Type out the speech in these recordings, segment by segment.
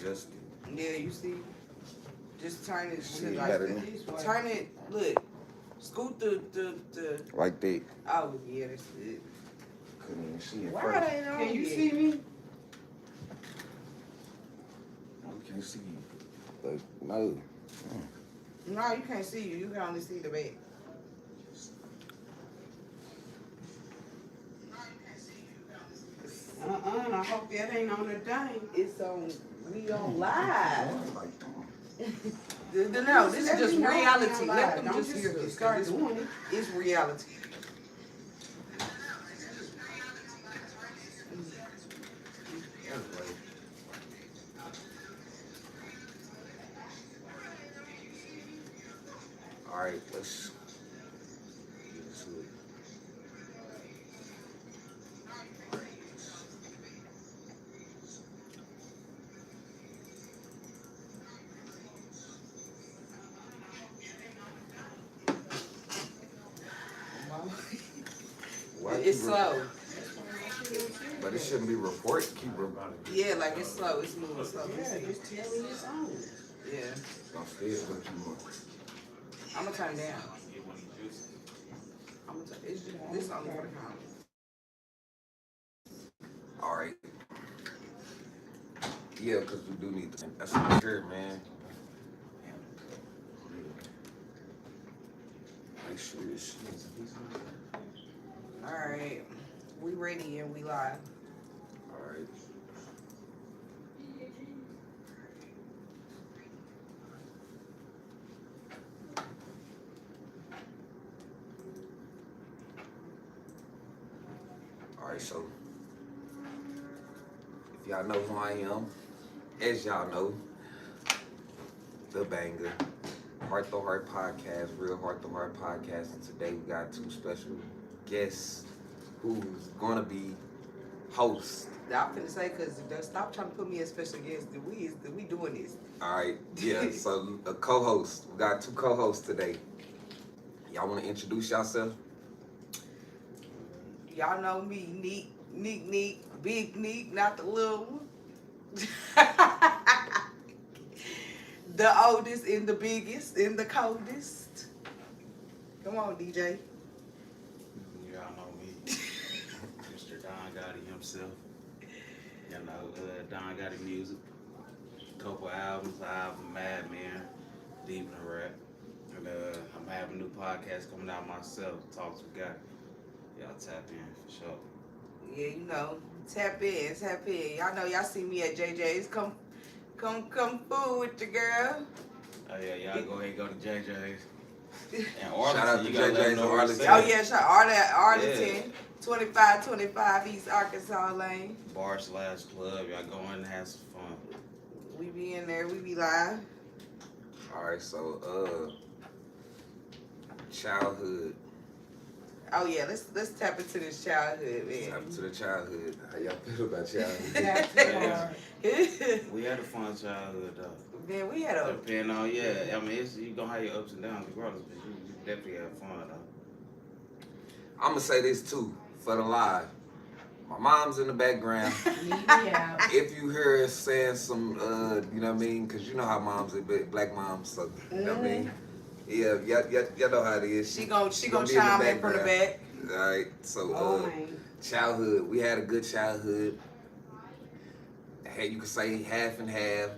Just Yeah, you see? Just turn it Shit, to you like better turn it. Look, scoot the. like that. Oh yeah, that's it. Couldn't even see it Why first. they on Can you yet? see me? We can't see you. But no. No, you can't see you. You can only see the back. I hope that ain't on the thing. It's on. We on live. Just No, this is let just me know when reality. I'm Let live. them Don't just hear this. start 'Cause doing it. it's reality. All right, let's get into it. Why It's keep slow. but it shouldn't be report. Yeah, like it's slow. It's moving slow. Yeah, it's telling you it's on. Yeah. I'm still what you want. I'm gonna turn it down. I'm gonna turn. It's just this only for the comments. All right. Yeah, because we do need to. That's for sure, man. Make sure this shit. All right, we ready and we live. All right. All right, so if y'all know who I am, as y'all know, the banger, Heart to Heart podcast, Real Heart to Heart podcast, and today we got two special guests who's gonna be hosts. I'm finna say because stop trying to put me as special guest. We doing this. All right, yeah. So a co-host. We got two co-hosts today. Y'all want to introduce yourself? Y'all know me, Neek, Big Neek, not the little one. The oldest and the biggest and the coldest. Come on, DJ. Y'all know me, Mr. Don Gotti himself. You know, Don Gotti music. Couple albums, Madman, Deep in the Rap. And I'm having a new podcast coming out myself, Talks with Gotti. Y'all tap in for sure. Yeah, you know, tap in. Y'all know y'all see me at JJ's. Come fool with your girl. Oh yeah, y'all go ahead and go to JJ's. And Shout out Arlington, to you gotta let JJ's them know where it's Arlington. at. Oh yeah, sure. Arlington, 2525 East Arkansas Lane. Bar/club, y'all go in and have some fun. We be in there. We be live. All right, so childhood. Oh yeah, let's tap into this childhood, Tap man. into the childhood. How y'all feel about childhood? That's too hard. We had a fun childhood though. Man, we had a Depending on, yeah, I mean, you gonna have your ups and downs regardless, but you definitely have fun though. I'm gonna say this too for the live. My mom's in the background. Meet me out. If you hear us saying some, you know what I mean, because you know how moms are, black moms, so you know what I mean. Yeah, y'all know how it is. she gonna be chime in from the background. back. All right, so Oh man. childhood. We had a good childhood. Hey, you could say half and half.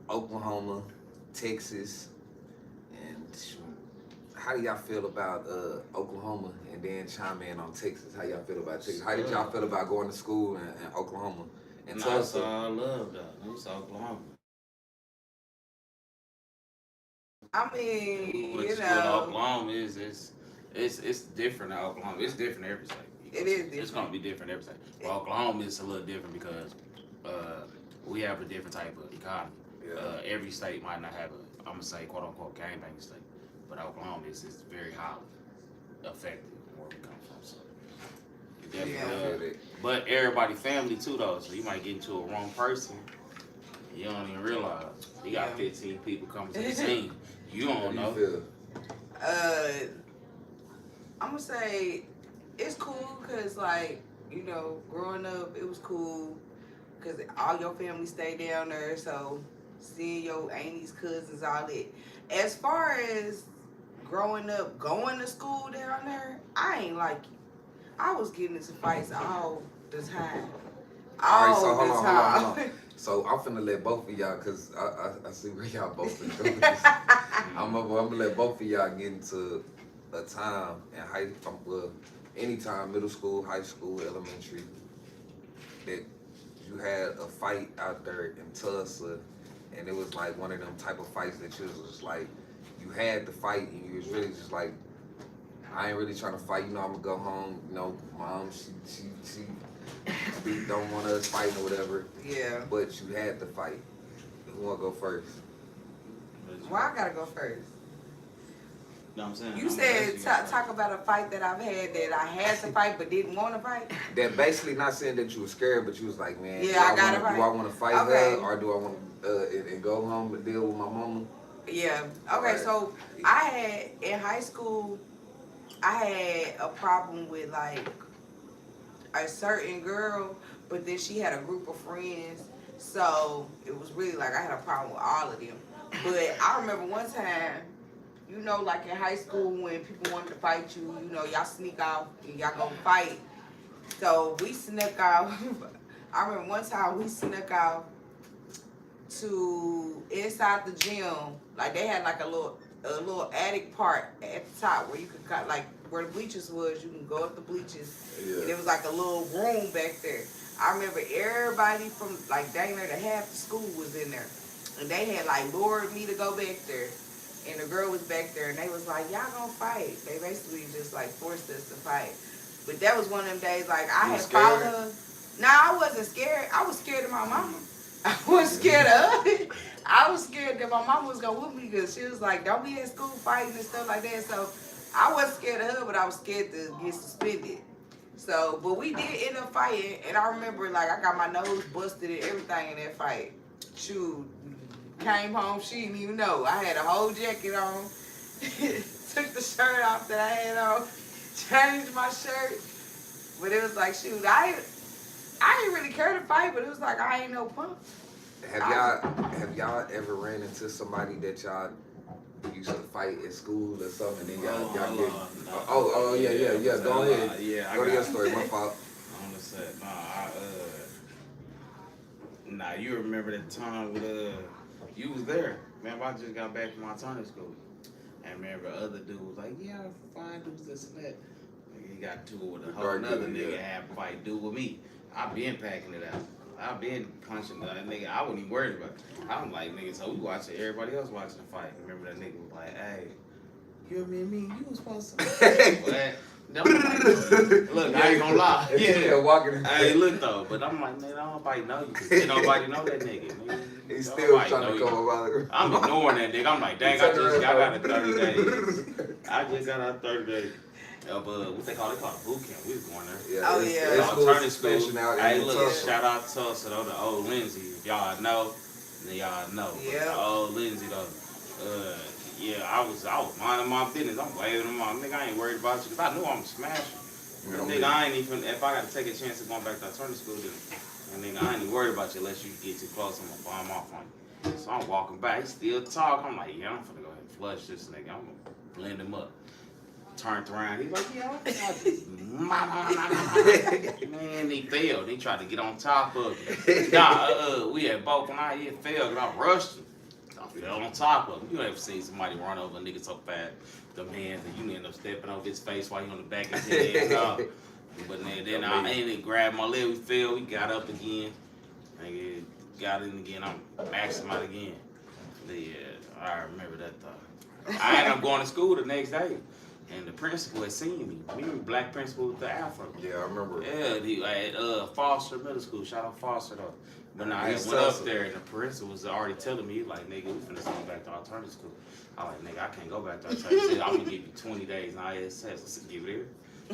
Oklahoma, Texas, and how do y'all feel about Oklahoma? And then chime in on Texas. How y'all feel about Texas? How did y'all feel about going to school in Oklahoma and It's Tulsa? all love though. It's Oklahoma. I mean, But you school in know, Oklahoma it's different in Oklahoma. It's different every state. It is It's different. gonna be different every state. But Oklahoma is a little different because we have a different type of economy. Yeah. Every state might not have a, I'm gonna say, quote unquote, gangbanging state, but Oklahoma is very highly affected where we come from. So it definitely Yeah. I feel does. that. But everybody family too though, so you might get into a wrong person. You don't even realize you got Yeah. 15 people coming to the scene. You How don't do know. you feel? I'm gonna say it's cool because, like, you know, growing up, it was cool. because all your family stay down there. So seeing your aunties, cousins, all that. As far as growing up, going to school down there, I ain't like you. I was getting into fights all the time. All right, so All hold the on. time. So I'm finna let both of y'all, cause I see where y'all both are going. I'm gonna let both of y'all get into a time in any time, middle school, high school, elementary, that you had a fight out there in Tulsa, and it was like one of them type of fights that you was just like, you had to fight, and you was really just like, I ain't really trying to fight. You know, I'm gonna go home. You know, mom, she don't want us fighting or whatever. Yeah. But you had to fight. Who wanna go first? Well, I gotta go first. Know what I'm saying? You said talk about a fight that I've had that I had to fight but didn't want to fight. That basically not saying that you were scared, but you was like, man, Yeah, I gotta do fight. I want to fight Okay. her, or do I want to and go home and deal with my mama? Yeah. Okay. Alright. So I had in high school, I had a problem with like a certain girl, but then she had a group of friends, so it was really like I had a problem with all of them. But I remember one time, you know, like in high school when people wanted to fight you, you know, y'all sneak off and y'all go fight. So we snuck off. I remember one time we snuck off to inside the gym. Like they had like a little attic part at the top where you could cut like where the bleachers was. You can go up the bleachers, and it was like a little room back there. I remember everybody from like dang near the half the school was in there, and they had like lured me to go back there. And the girl was back there, and they was like, y'all gonna fight. They basically just like forced us to fight. But that was one of them days, like I You had was scared? followed her. Nah, I wasn't scared. I was scared of my mama. I wasn't scared of her. I was scared that my mama was gonna whoop me because she was like, don't be at school fighting and stuff like that. So I wasn't scared of her, but I was scared to get suspended. So, but we did end up fighting, and I remember like I got my nose busted and everything in that fight. Shoot. Came home, she didn't even know. I had a whole jacket on, took the shirt off that I had on, changed my shirt. But it was like, shoot, I didn't really care to fight, but it was like I ain't no punk. Have y'all ever ran into somebody that y'all used to fight at school or something, and then y'all get? Oh yeah. Go ahead. Yeah, Go to your story. My fault. On the set, nah, you remember that time with you was there. Remember, I just got back from my turning school, and remember other dude was like, yeah, fine dudes this and that. He got to it with a whole Right, nother yeah. nigga have a fight do with me. I been packing it out. I been punching that nigga. I wasn't even worried about it. I'm like, nigga, so we watching everybody else watching the fight. Remember that nigga was like, hey, you and me, you was supposed to. What? Look, I ain't gonna lie. Yeah, walking. Hey, look though, but I'm like, man, nobody know you. Ain't nobody know that nigga, man. He's still Nobody trying know to you. come about. I'm ignoring that nigga. I'm like, dang, I got a 30 days. I just got out 30 days. What they call it? They call it boot camp. We was going there. Oh, it's- yeah. it's Y'all cool turning suspension school. out Hey, in look, Tulsa. shout out to Tulsa though, the old Lindsay. If y'all know, then y'all know. But Yeah. the old Lindsay though. Yeah, I was minding my business. I'm waving them on. Nigga, I ain't worried about you because I knew I'm smashing. You know, Nigga, I ain't even, if I got to take a chance of going back to turning school, then nigga, I ain't even worried about you unless you get too close. I'm going to bomb off on you. So I'm walking back, he still talk. I'm like, yeah, I'm finna go ahead and flush this nigga. I'm going to blend him up. Turned around, he's like, yeah, I just, man, he failed. He tried to get on top of it. Nah, we had both, when I hit failed, I rushed him. I fell on top of him. You ever seen somebody run over a nigga so fast, the man, that you end up stepping over his face while he on the back of his head. But then I ain't grabbed my leg, we fell, we got up again. Nigga, got in again, I'm maxing him out again. Yeah, I remember that though. I ended up going to school the next day. And the principal had seen me. Me and the black principal with the afro. Yeah, I remember. Yeah, at Foster Middle School. Shout out Foster though. But now I He's went up tough. there and the principal was already telling me, like, nigga, we finna send you back to alternative school. I was like, nigga, I can't go back to alternative school. I'm gonna give you 20 days in ISS. I said, give it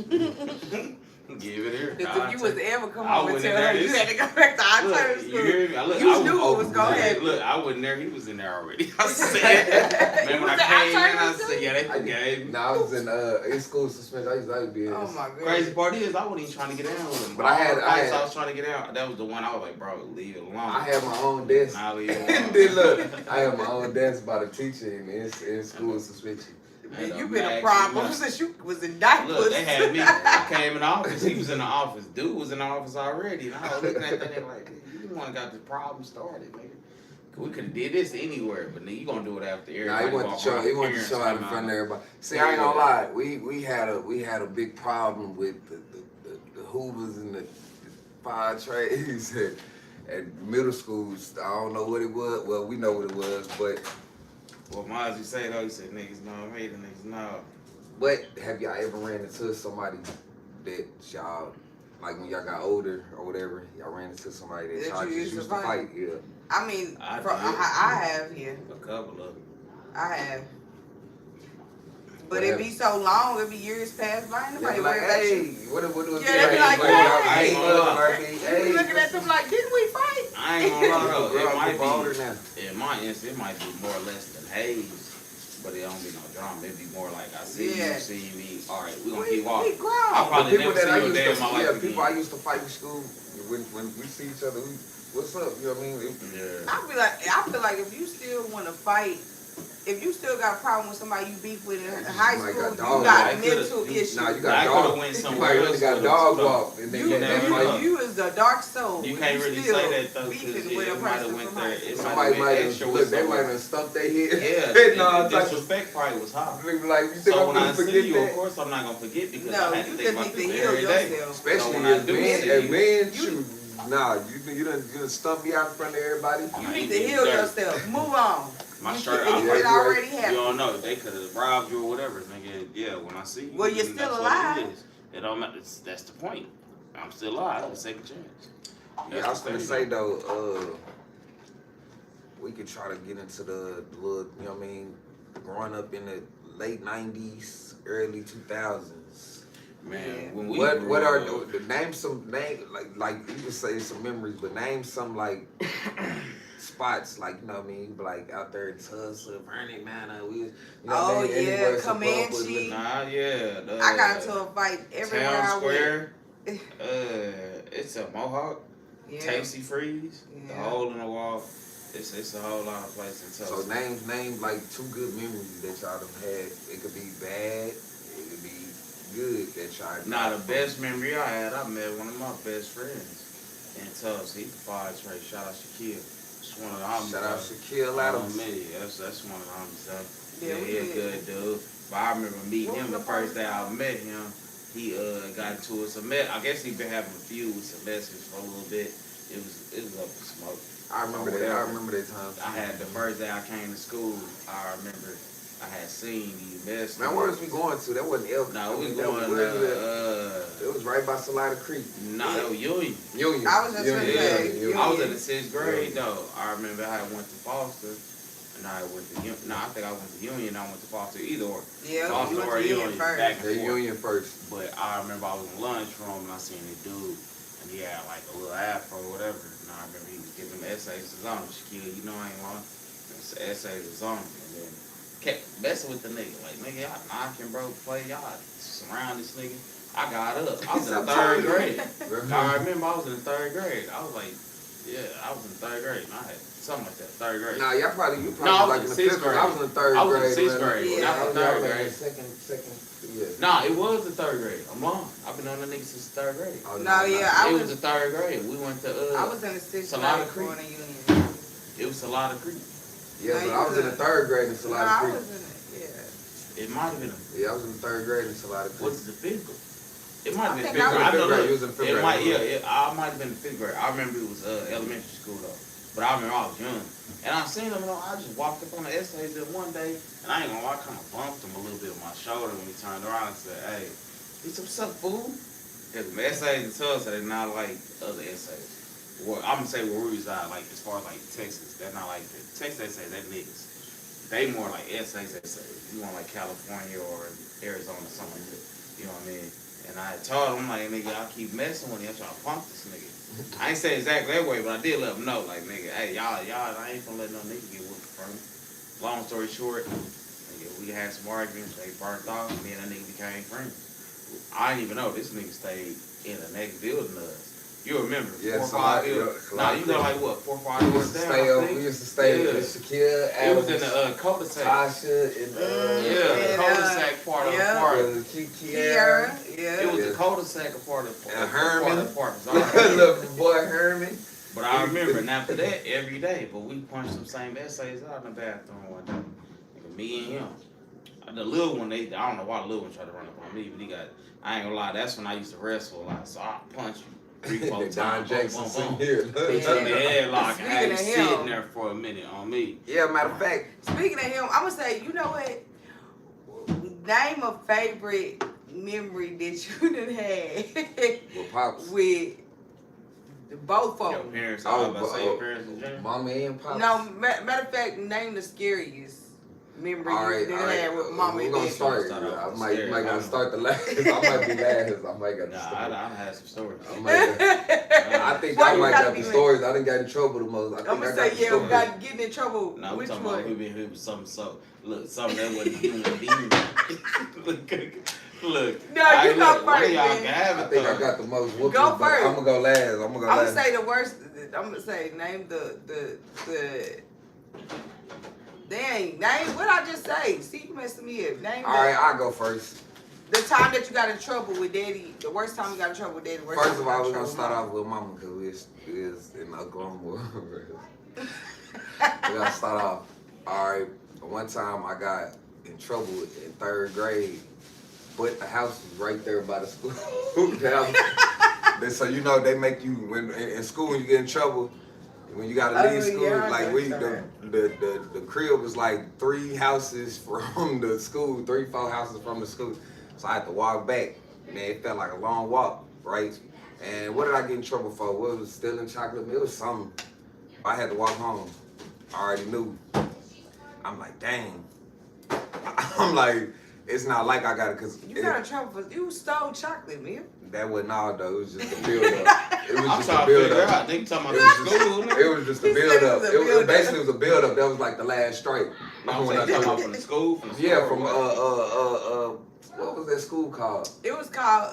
here. Give it here. Because if you was to ever come I home and wouldn't tell have her you this- had to go back to alternative Look, school, you hear me? Look, you I knew it was going to happen. Look, I wasn't there. He was in there already. I said, man, when I was came in, I alternative said, yeah, they I forgave me. Nah, I was in school suspension. I used to be in. Oh my goodness. Crazy part is, I wasn't even trying to get down with him. But I was trying to get out. That was the one I was like, bro, leave it alone. I had my own desk. Nah, leave it And alone. then look, I had my own desk by the teacher in school suspension. Man, you been a problem since you was in diapers. Look, they had me. I came in the office. He was in the office. Dude was in the office already. And I was looking at that nigga like, you the one got the problem started, nigga. We could have did this anywhere, but nigga, you gonna do it after Nah, everybody. he wanted to show. He wanted to show out in front of everybody. See, I ain't gonna lie. We had a big problem with the Hoovers and the fire trades at middle schools. I don't know what it was. Well, we know what it was, but. Well, Mozzie say though, he said niggas know me, the niggas know. But have y'all ever ran into somebody that y'all, like when y'all got older or whatever, y'all ran into somebody that That y'all you just used used to to fight? Yeah. I mean, I I have, yeah. A couple of them. I have. But it be so long, it be years past by. Yeah, Nobody like, worry about hey, you. what was Yeah, they be like, hey, hey. You be looking at them like, didn't we fight? I ain't gonna lie though, Girl, it might older be, now. in my instance, it might be more or less than haze, but it don't be no drama. It be more like I see Yeah. you, see me. All right, we gonna We keep walking. grown. I The probably people never that I see you a used day in to, my life yeah, again. people I used to fight in school. When we see each other, what's up? You know what I mean? Yeah. I feel like if you still want to fight, if you still got a problem with somebody you beef with in high You might school, got you dog got walk. mental You- issues. Nah, you I got coulda dog. went You somewhere might really else got with dog them, walk, and then You, get that never fight. know. you is the dark soul. You when can't really still say that though, beefing because with a it might have person went from there. high school. It Somebody might might have have extra look, with they might someone. have stumped their head. Yeah, no, the it's like disrespect probably was high. like you think So I'm when I gonna see forget you, that? of course I'm not gonna forget because No, I had you to think just about need to this heal every day. yourself. So Especially when I as do men, see as you- men, shoot, nah, you done stump me out in front of everybody. You I need ain't to getting heal dirty. yourself. Move on. My You shirt can- off. it Yeah, already You happened. don't know. They could have robbed you or whatever, nigga. Yeah, when I see you, Well, you're then still that's alive. What it is. It don't matter. That's the point. I'm still alive. I have a second chance. Yeah, I was gonna say though, we could try to get into the little, you know what I mean, growing up in the late '90s, early 2000s. Man, when we What grew are up, the name like you can say some memories, but name some like spots like you know what I mean, like out there in Tulsa, Vernon Manor. We was, you know what Oh, I mean? yeah, Anywhere some bub was Comanche. Nah, yeah. I got into a fight everywhere Town I went. Square. It's a Mohawk. Yeah. Tasty Freeze. The Yeah. Hole in the Wall. It's a whole lot of places in So Tulsa. name like two good memories that y'all done had. It could be bad, it could be good that y'all. Nah, the best memory I had, I met one of my best friends in Tulsa. He's the fire trade. Shout out Shaquille. It's one of the homies. Shout out though. Shaquille Adams. Me. That's one of the homies. Though. Yeah, Yeah, we he a did. good dude. But I remember meeting What him was the the first day I met him. He got into a mess. I guess he been having a feud with some messages for a little bit. It was up to smoke. I remember that. I remember that time. I had the first day I came to school. I remember I had seen these messages. Man, where was we going to? That wasn't Elk. No, we that going. It was right by Salida Creek. Nah, that was Union. Union. I was just Union. gonna say, Union. I was in the 6th grade though. I remember I went to Foster, and I went to Union. No, I think I went to Union. I went to Foster either or. Yeah, Foster you went or to Union Union, first. back The and forth. Union first. But I remember I was in lunchroom and I seen this dude, and he had like a little afro or whatever. And I remember he was giving essays to Zona. Shaquille, you know I ain't lying. The essays to Zona, and then kept messing with the nigga. Like, nigga, y'all knocking, bro, play, y'all surround this nigga. I got up. I was in the 3rd grade. I remember I was in the 3rd grade. I was like, yeah, I was in the 3rd grade. And I had something like that, 3rd grade. Nah, you probably No, I was like in in the 6th 5th grade. I was in the 3rd I was in grade. 6th man. grade, Yeah. not the 3rd grade. Second, yeah. Nah, it was the 3rd grade. I'm lying. I've been on the nigga since the 3rd grade. Oh, No, yeah, I It was. was the 3rd grade. We went to I was in the 6th Salida grade Creek. going to Union. It was Salida Creek. Yeah, but No, I you was in the good. 3rd grade in No, Salida I Creek. was in it. Yeah. It might have been. Yeah, I was in the 3rd grade in Salida Creek. What's the 5th grade? It might have I been think 5th I grade. was in know, fifth grade. look, You was in fifth it grade. might, I might have been in 5th grade. I remember it was elementary school though. But I remember I was young. And I seen him, I just walked up on the essays that one day, and I ain't gonna lie, I kind of bumped him a little bit with my shoulder when he turned around and said, hey, he said, what's up, fool? Because the essays in Tulsa, they're not like other essays. Well, I'm gonna say where we reside, like as far as like Texas, they're not like the Texas essays, they're niggas. They more like essays. You want like California or Arizona, something like that. You know what I mean? And I told him, like, nigga, I keep messing with him. I'm trying to punk this nigga. I ain't say exactly that way, but I did let him know, like, nigga, hey, y'all, I ain't gonna let no nigga get whooped from me. Long story short, nigga, we had some arguments, they burnt off, me and that nigga became friends. I didn't even know this nigga stayed in the next building of us. You remember, Yeah, 4 or so 5 I- buildings. yeah, Nah, like- you know, like what, 4 or 5 We buildings used to down, stay I up. think. We used to stay Yeah. with Shaquille, It was in Adams, the cul-de-sac. Tasha, and Yeah, the And, cul-de-sac part of the yeah. park. Kiara, It yeah. was Yeah. the cul-de-sac part of the And part Herman. of the park. So I remember. Little boy Herman. But I remember, and after that, every day, but we punched some same essays out in the bathroom one day. Nigga, me and him. The little one, I don't know why the little one tried to run up on me, but I ain't gonna lie, that's when I used to wrestle a lot. So I punch you 3-4 times. Don boom, Jackson boom, sitting boom. here. In the headlock, Speaking and of he him. sitting there for a minute on me. Yeah, matter of fact, Speaking of him, I'm gonna say, you know what? Name a favorite memory that you done had with Pops. with both of Your them. parents, Oh, I was about to say your oh, parents in general. Mama and Pops. No, matter of fact, name the scariest memory All right, you done all right. had with mama We're and gonna daddy. start. Start off I with might scary. gotta start the last. I might be last. I might got the Nah, story. I had some stories. I think Why I you might gotta got be the late? stories. I didn't get in trouble the most. I think I'm I gonna got say, the yeah, stories. we got getting in trouble. No, we Which talking one? about we was something so look, something that wasn't human being. look. No, I you go look, one of first, y'all man. can have I it think though. I got the most whoopings. Go but first. I'm gonna go last. I'm gonna go I'm last. gonna say the worst. I'm gonna say name the. Dang, name what I just say. See, you messing me up. Name All right, I'll go first. the time that you got in trouble with daddy. The worst time you got in trouble with daddy. Worst First time of you got all, in we're gonna trouble start with off with Mama because we is in Oklahoma. We gotta start off. All right, one time I got in trouble in 3rd grade, but the house was right there by the school. So you know they make you when in school when you get in trouble. When you gotta leave school, yeah, I like know we what the crib was like 3 houses from the school, 3-4 houses from the school. So I had to walk back. Man, it felt like a long walk, right? And what did I get in trouble for? What was stealing chocolate milk? It was something. I had to walk home. I already knew. I'm like, dang. I'm like, it's not like I got it because You got in trouble for you stole chocolate milk. that wasn't all though. It was just a build up. It was I'm just a trying to build figure up. out. They talking about It the was school. just, it was just a He said build it up. was a It was build-up. basically it was a build up. That was like the last strike. I'm When I talking told about you- from the school. Yeah, from store? what was that school called? It was called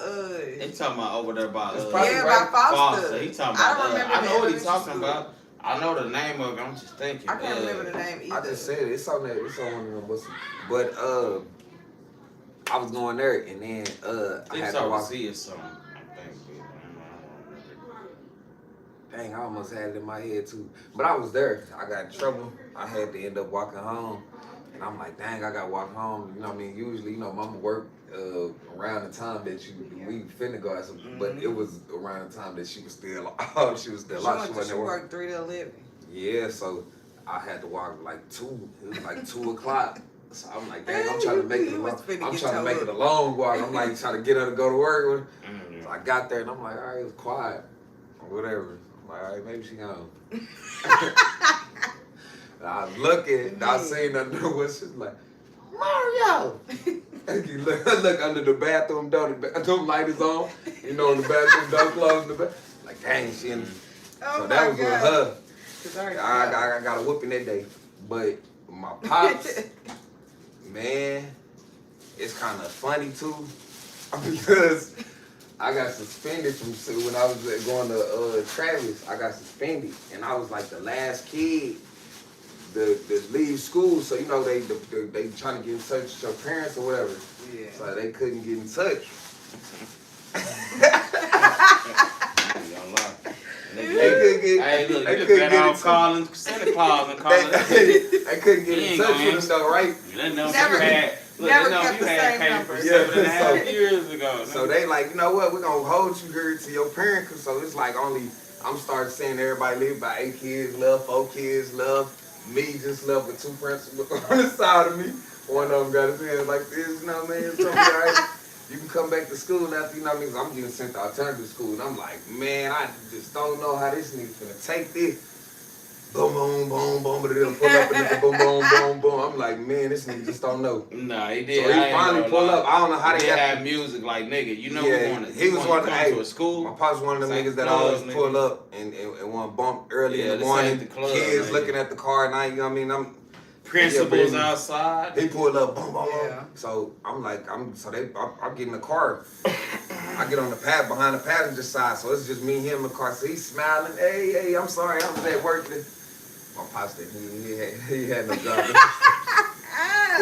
They talking about over there by It's probably yeah, right- by Foster. Foster. He talking I about. don't remember I the know what he's elementary talking school. about. I know the name of it. I'm just thinking. I can't remember the name either. I just said it. It's on there. It's on one of them buses. But I was going there and then I had It's to walk. overseas or something. I think. I don't remember. Dang, I almost had it in my head too. But I was there. I got in trouble. I had to end up walking home. And I'm like, dang, I got to walk home. You know what I mean? Usually, you know, mama worked around the time that we finna go out. But it was around the time that she was still out. She was still out. She wasn't She at work. worked 3 to 11. Yeah, so I had to walk like 2. It was like 2 o'clock. So I'm like, dang, I'm trying to make it a You was long. finna I'm get trying to your make it a up. long walk. I'm like trying to get her to go to work. So I Mm. got there and I'm like, all right, it was quiet, or whatever. I'm like, all right, maybe she gone. I was looking, I seen her door. She's like, Mario. And you look under the bathroom door. The bathroom light is on. You know, the bathroom door closed. Like, dang, she in. Oh So that was with her. 'Cause I I got a whooping that day. But my pops, man, it's kind of funny too because I got suspended from when I was going to Travis. I got suspended, and I was like the last kid to leave school. So you know they trying to get in touch with your parents or whatever. Yeah. So they couldn't get in touch. They couldn't get. Hey, look, they you couldn't better get in off touch. calling Santa Claus and calling. They couldn't get He in ain't touch gonna with us though, right? Let know Never- you had. Look, never let know kept you the had same paid number. for Yeah, 7.5 so- years ago. So they like, you know what? We're gonna hold you here to your parents. 'Cause so it's like only I'm starting seeing everybody live by 8 kids, love 4 kids, love me just left with 2 principals on the side of me. One of them got his hands like this, you know what I mean? It's gonna be all right. You can come back to school after, you know what I mean? 'Cause I'm getting sent to alternative school. And I'm like, man, I just don't know how this nigga finna take this. boom, boom, boom, boom, but it'll pull up and it's boom, boom, boom, boom. I'm like, man, this nigga just don't know. Nah, he did. So he finally pulled up. I don't know how He they did got. have music like nigga. You know Yeah, we wanted. he was one of the- to a school. My pops one of them It's like niggas that clubs, always nigga. pull up and want to bump early Yeah, in the this morning. ain't the club, Kids nigga. looking at the car at night. You know what I mean? Principals Yeah, outside. He pulled up, boom, boom, boom. Yeah. So I'm like, I'm get in the car. I get on the pad behind the passenger side, so it's just me and him in the car. So he's smiling. Hey, I'm sorry, I was at work. My pops said he had no job.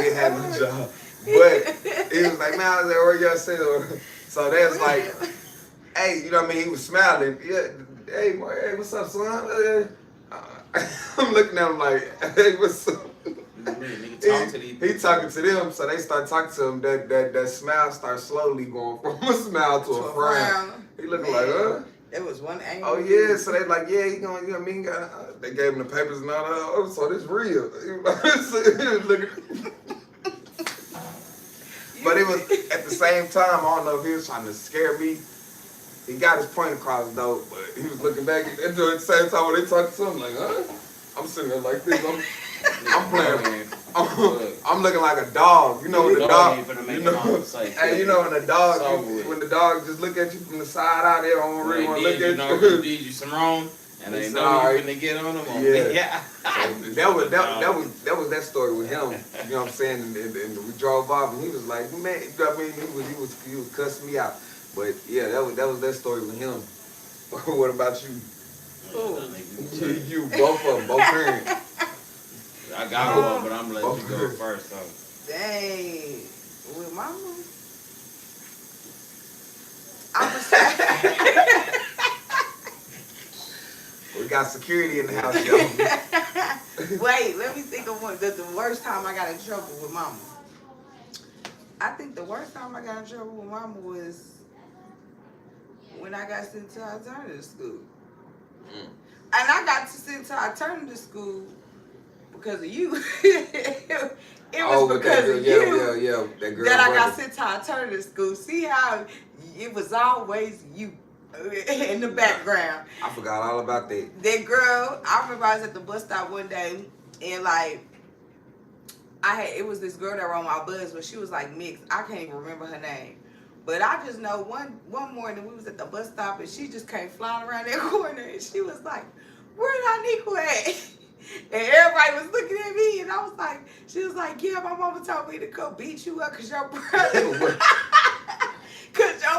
He had no job. But he was like, man, I was at work yesterday. So that's like, hey, you know what I mean? He was smiling. Yeah, hey, what's up, son? I'm looking at him like, hey, what's up? He talking to them, so they start talking to him. That smile starts slowly going from a smile to a frown. He looking like, huh? It was one angle. Oh yeah, so they like, yeah, he going, you know what I mean? They gave him the papers and all that. Oh, so this real. He was looking. But it was at the same time. I don't know if he was trying to scare me. He got his point across though, but he was looking back at the same time when they talking to him, like, huh? I'm sitting there like this. I'm playing. I'm looking like a dog. You know when the dog. Hey, you know when the dog, when the dog just look at you from the side out, they don't really want to look at you. Did you some wrong, and they It's know alright. you finna get on them. Yeah. So that was that story with him. You know what I'm saying? And we drove off, and he was like, man, you know what I mean? He was cussing me out. But yeah, that was that story with him. What about you? You both of them, both parents. I got one, but I'm gonna let you go first. So. Dang. With mama? I'm going to say. We got security in the house, y'all. Wait, let me think of one. The worst time I got in trouble with mama. I think the worst time I got in trouble with mama was when I got sent to alternative school. And I got sent to alternative school because of you. It was because of you that girl that I got brother. sent to alternative school. See how it was always you in the background. I forgot all about that. That girl, I remember I was at the bus stop one day and like it was this girl that were on my bus, but she was like mixed. I can't even remember her name. But I just know one morning we was at the bus stop and she just came flying around that corner and she was like, where Nico at? And everybody was looking at me and I was like, she was like, yeah, my mama told me to come beat you up because your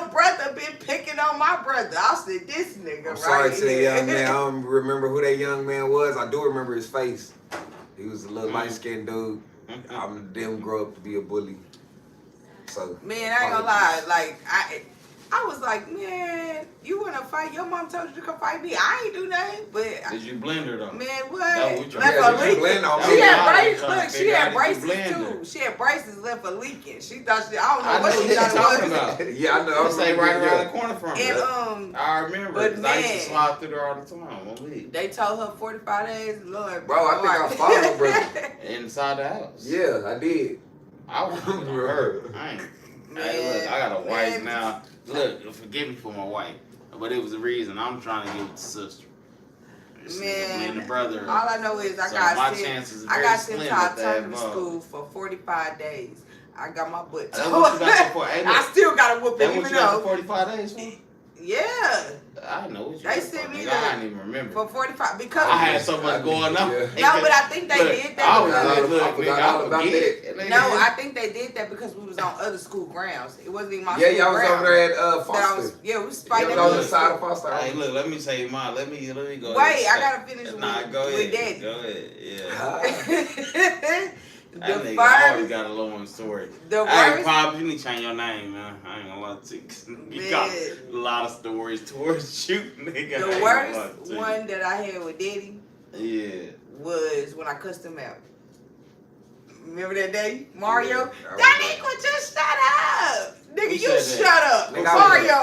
brother been picking on my brother. I said, this nigga I'm sorry right to the here. young man. I don't remember who that young man was. I do remember his face. He was a little light-skinned dude. I didn't grow up to be a bully. So Man, I ain't gonna lie. Like, I was like, man, you wanna fight? Your mom told you to come fight me. I ain't do nothing. But, Did you blend her though? man, That what? what you- Left Yeah, her did you blend leaking. on She me? had I braces. was trying to Look, she figure out had if you braces blend too. her. She had braces left for leaking. She thought I don't know I what know she what thought you're talking it was. about. yeah, I know. I stay right around the corner from And her. I remember. but 'Cause I used to man. slide through there all the time. One week. They told her 45 days, Lord. Bro, I think I followed her brother. Inside the house. Yeah, I did. I was hurt. I ain't. Hey, look, I got a wife Man. now. Look, forgive me for my wife, but it was the reason I'm trying to give it to sister. Me and the brother. All I know is I So got my sent. chances is I very got sent slim to with that alternative involved. school for 45 days. I got my butt That's what you got for. Hey, I look, still got a whooping, that what even you got for though. 45 days for? Yeah, I know what you They got sent for, me nigga. the- I didn't even remember. for 45 because I had so much going on. Yeah. no, but I think they Look, did I was that. like, look, I forgot nigga, all I about forget. Nigga. No, I think they did that because we was on other school grounds. It wasn't even my Yeah, school y'all was grounds. over there at That I Foster. was, yeah, we was Y'all fighting was at on the the side of Foster. Hey, look, let me say mine. Let me go. Wait, ahead. I gotta finish Nah, with, go with ahead. Daddy. Go ahead. Yeah. Ah. That The nigga always first, got a long story. the Hey, worst, Pop, you need to change your name, man. I ain't gonna lie to you. You got a lot of stories towards you, nigga. I ain't the gonna lie worst to you. one that I had with Daddy Yeah. was when I cussed him out. Remember that day, Mario? Yeah, I That remember. nigga just shut up, nigga. Who You said shut up, Nigga, Mario.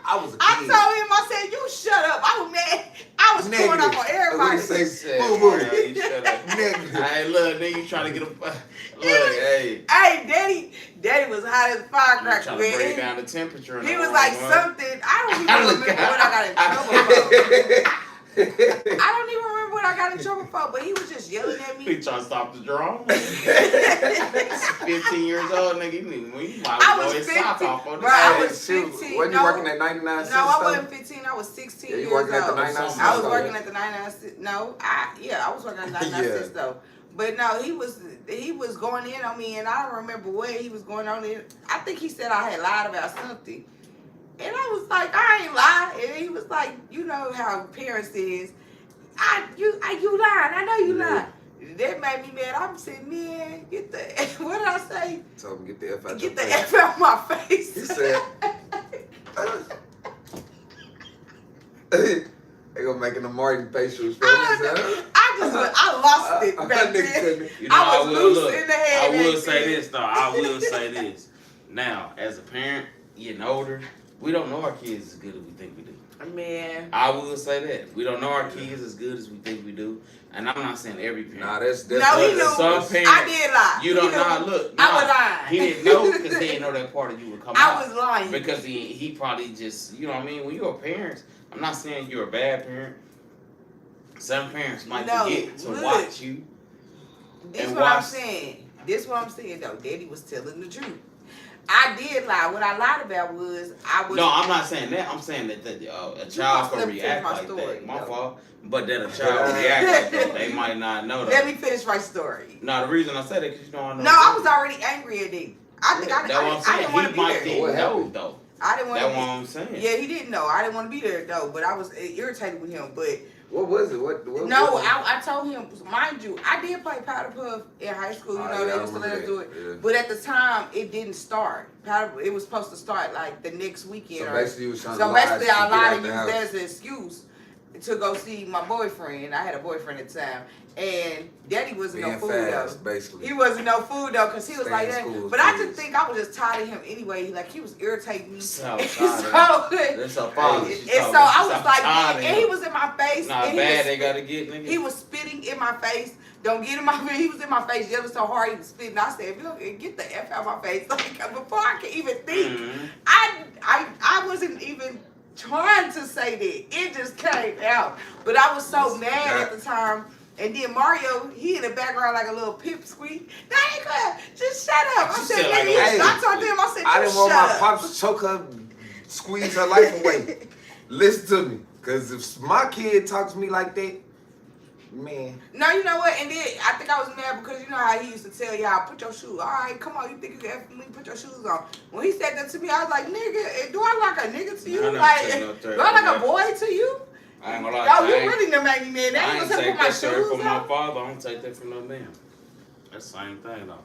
I was a kid. I told him, I said, you shut up. I was mad. I was going Negative. off on everybody. What he say? Said, Boo boo. yeah, you shut up. Negative. Hey, look, nigga, you trying to get a. Look, hey. Hey, Daddy was hot as a You firecracker, trying to bring man. down the temperature. in He the was room, like huh? something. I don't even remember what I got in trouble for. I don't even remember what I got in trouble for, but he was just yelling at He me. trying to stop the drama. 15 years old, nigga. You might I blow was his socks 15. off on Bro, I Hey, was shoot, 15. Wasn't you No. working at 99 No, cents? I store? wasn't 15. I was 16 Yeah, you years working at the old. 99 cents I was store. working at the 99 cents. No, I was working at the 99 Yeah. cents though. But no, he was going in on me, and I don't remember what he was going on in. I think he said I had lied about something, and I was like, I ain't lied. And he was like, you know how parents is, you lying. I know you Yeah. lying. That made me mad. I'm saying, man, get the what did I say? Told him get the F out Get your the face. F out my face. He said, they gonna make an a Martin facial expression. I lost it back then. You know, I was will loose look. in the head. I will back say then. this though. I will say this. Now, as a parent, getting older, we don't know our kids as good as we think we do. Man. I will say that we don't know our kids as good as we think we do, and I'm not saying every parent. Nah, that's No, he knew. Some parents, I did lie. You don't He know. knew. Look, I was lying. He didn't know because he didn't know that part of you would come out. I was lying. Because he probably just, you know what I mean? When you're a parent, I'm not saying you're a bad parent. Some parents might forget to look. watch you. This and what I'm watch- saying. This what I'm saying though. Daddy was telling the truth. I did lie. What I lied about was I was. No, I'm not saying that. I'm saying that a child can react my like story, that. My though. fault. But that a child react like that, they might not know that. Let me finish my story. No, the reason I said that because you know I know. No, I was already angry at him. I think That's what I'm I saying. didn't want to He be might there. didn't What know happened? though. I didn't want That's to what be. I'm saying. Yeah, he didn't know. I didn't want to be there though, but I was irritated with him. But What was it? What no, was it? I told him, mind you, I did play Powder Puff in high school. You Oh, know, yeah, they I used to let us remember do it. that, yeah. But at the time, it didn't start. It was supposed to start like the next weekend. So or- basically, you was trying to So lie basically, to I get lied out and the used house. that as an excuse to go see my boyfriend. I had a boyfriend at the time, and Daddy wasn't Being no food fast, though. basically. He wasn't no food though, cause he was Stay like in that. school, But I please. just think I was just tired of him anyway. Like he was irritating me. So And tired so, That's her father. and She's so talking- I she's was like, tired of and he him. was in my face. Nah, and he bad was they gotta get nigga. he was spitting in my face. Don't get in my face. He was in my face yelling so hard he was spitting. I said, if you don't get the F out of my face. Like before I could even think, Mhm. I wasn't even trying to say that. It just came out. But I was so mad at the time. And then Mario, he in the background like a little pipsqueak. That ain't good. Just shut up. I She said, said like a nigga, little I told him, I said, I just didn't want shut my up. pops to choke her, squeeze her life away. Listen to me. Because if my kid talks to me like that, man. No, you know what? And then I think I was mad because you know how he used to tell y'all, put your shoes. All right, come on, you think you can F me? Put your shoes on. When he said that to me, I was like, nigga, do I look like a nigga to you? I never Like, said no do threat I from look a that. boy to you? I ain't gonna lie. Oh, I you ain't- really done make me mad. That I ain't ain't gonna take put my that shirt shoes from my on. father. I don't take that from no man. That's the same thing though.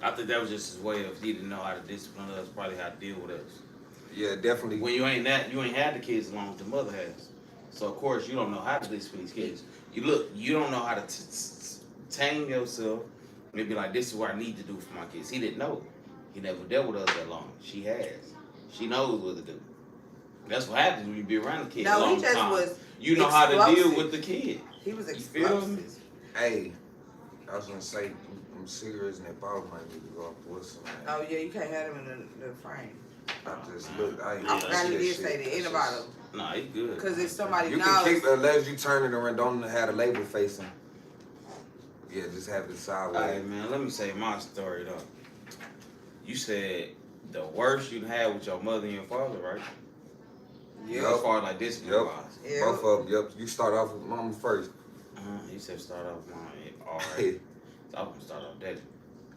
I think that was just his way of he didn't know how to discipline us, probably how to deal with us. Yeah, definitely. When you ain't had the kids as long as the mother has. So of course you don't know how to discipline these kids. You don't know how to tame yourself. And be like, this is what I need to do for my kids. He didn't know. He never dealt with us that long. She has. She knows what to do. That's what happens when you be around the kids. No, a long he just time. was You know how to deal explosive. with the kid. He was You feel me? explosive. Hey, I was gonna say, them cigarettes and that bottle might need to go off the whistle. Oh yeah, you can't have them in the frame. I just look. I ain't I gonna forgot see he that did shit. say that in the That's bottle. Nah, he good. Because if somebody You knows. can keep unless you turn it around. Don't have the label facing. Yeah, just have it sideways. Hey man, let me say my story though. You said the worst you had with your mother and your father, right? Yup. As far as like discipline wise. Yeah. Both of them. Yep. You start off with mama first. He said start off mine. All Hey. right. So I'm gonna start off daddy.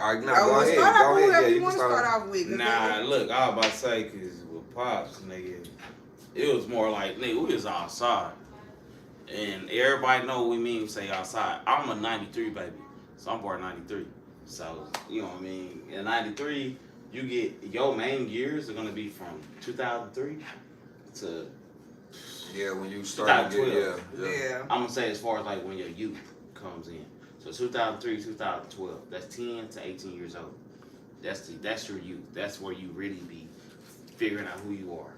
All right, now Oh, go well, ahead. start off Go with ahead. whoever Yeah, you you can want to start start off. off with. Nah, look, I was about to say, cause with pops, nigga, it was more like, nigga, we was outside. And everybody know what we mean when we say outside. I'm a 93 baby. So I'm born 93. So, you know what I mean? In 93, you get, your main years are gonna be from 2003 to, Yeah, when you start. Yeah, 2012. yeah. Yeah. I'm gonna say as far as like when your youth comes in. So 2003, 2012, that's 10 to 18 years old. That's your youth. That's where you really be figuring out who you are.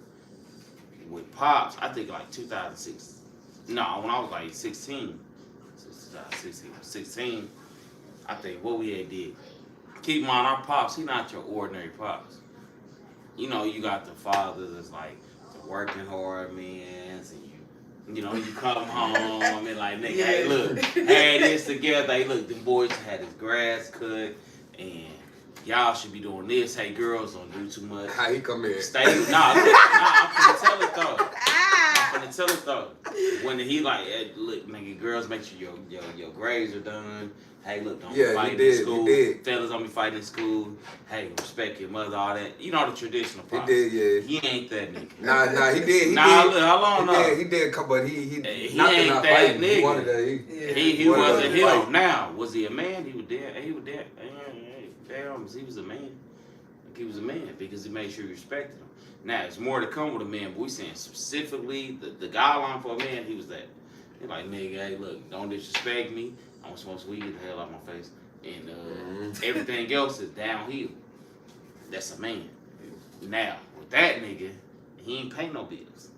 With Pops, I think like 2006. No, when I was like 16, 16, I think what we had did. Keep in mind, our Pops, he not your ordinary Pops. You know, you got the fathers that's like the working hard men, and You know, you come home and like, nigga, Yeah. hey, look, had this together. Hey, look, them boys had his grass cut, and y'all should be doing this. Hey, girls, don't do too much. How he come in? Stay. Nah, I'm finna tell it though. I'm finna tell it though. When he like, hey, look, nigga, girls, make sure your grades are done. Hey, look, don't be Yeah, fighting you did, in school. you did. Fellas, don't be fighting in school. Hey, respect your mother, all that. You know the traditional He part. did, yeah. He ain't that nigga. Nah, he did. He Nah, did. look, how long now? He did come, but he He not ain't not that fighting. He nigga. wanted that. He What wasn't was him. it like? Now, was he a man? He was dead. He was dead. Damn, he was a man. Like he was a man because he made sure you respected him. Now, it's more to come with a man, but we saying specifically the guideline for a man, he was that. He like, nigga, hey, look, don't disrespect me. I'm supposed to weed, get the hell out of my face. And everything else is downhill. That's a man. Now, with that nigga, he ain't pay no bills.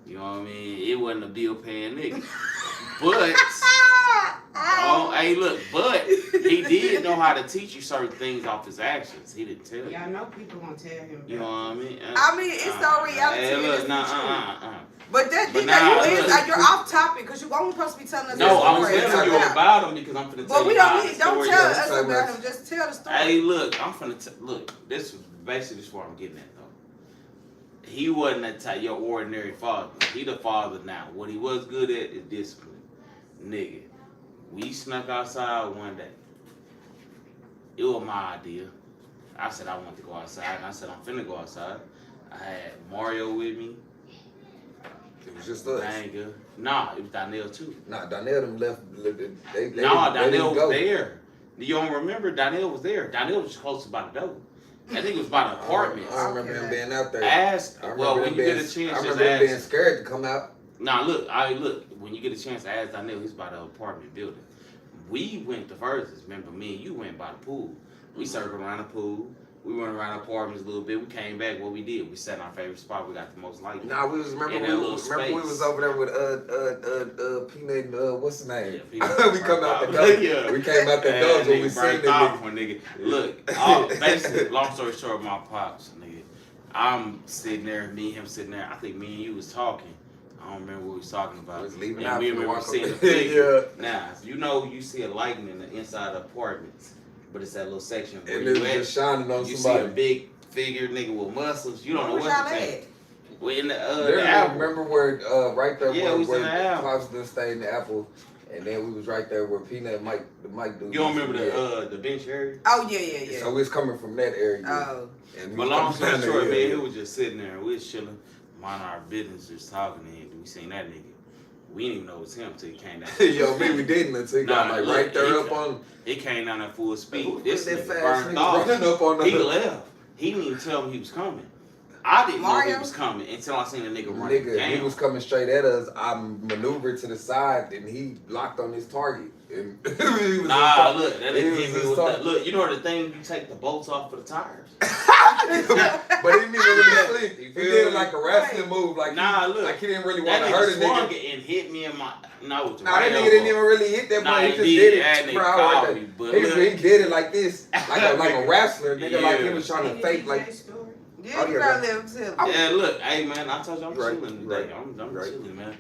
You know what I mean? It wasn't a bill paying nigga. But, hey, look, but he did know how to teach you certain things off his actions. He didn't tell you. Yeah, I know people gonna tell him. You know what I mean? I mean, it's no reality. Hey, look, it's nah, the truth. But you're off topic because you're only supposed to be telling us No, the I'm story. telling you about him because I'm finna tell But you we about don't the need. Don't story. tell Yeah, us so about much. him. Just tell the story. Hey, look, I'm finna look. This is basically what I'm getting at though. He wasn't your ordinary father. He the father now. What he was good at is discipline. Nigga, we snuck outside one day. It was my idea. I said I wanted to go outside, and I said I'm finna go outside. I had Mario with me. It was just us. Banger. Nah, it was Donnell too. Nah, Donnell them left. They Nah, they Donnell didn't was go. there. You don't remember? Donnell was there. Donnell was close by the door. I think it was by the apartments. I remember him being out there. Ask. I Well, remember when him you being, get a chance, I just remember him being ask. scared to come out. Nah, look. When you get a chance, ask Donnell. He's by the apartment building. We went the furthest. Remember, me and you went by the pool. We circled around the pool. We went around the apartments a little bit. We came back. What we did? We sat in our favorite spot. We got the most light. Nah, we was remember In we that little was space. over there with Peanut and what's his name? Yeah, we come out the door. door. Yeah. We came out the door when we seen burnt the off nigga. one nigga. Look, basically, long story short, my pops, nigga. I'm sitting there, me and him sitting there. I think me and you was talking. I don't remember what we was talking about. We was leaving And out we for the remember walk seeing the up. figure. Now, you know, you see a lighting in the inside of apartments, but it's that little section where And you it was at. just shining on You see somebody. a big figure, nigga, with muscles. You don't know Where what was to y'all take. at? We in the There, apple. remember where right there Yeah, we was in the where Apple. Pops done stayed in the Apple, and then we was right there where Peanut and the Mike dude. You don't remember used to be the bench area? Oh yeah. So we was coming from that area. Oh. And we But was long coming story down there, short, man, yeah. he was just sitting there. We was chilling, minding our business, just talking. And we seen that nigga. We didn't even know it was him until he came down. Yo, me, we didn't until he got Nah, like look, right there he- up on. He came down at full speed. Who This that nigga fast burned nigga off. running up on the. He left. He didn't even tell me he was coming. I didn't know Mario? he was coming until I seen the nigga running Nigga, down. he was coming straight at us. I maneuvered to the side, and he locked on his target. And he was Nah, look, that he nigga was hit me his with target. that. Look, you know the thing you take the bolts off for the tires. But he didn't even really sleep. He feel did me? like a wrestling move, like Nah, he, look, like he didn't really want That to hurt nigga a swung nigga. it and hit me in my nose. Nah, that nigga didn't even really hit that Nah, boy. He he just did. did That it. nigga Bro, called like me, that. but He look. did it like this, like a wrestler, nigga. Like he Yeah. was trying to fake, like. story. Yeah, Oh, you yeah, gotta live too. Yeah, look, hey man, I told you I'm Right, chilling today. right, I'm right. chilling, man.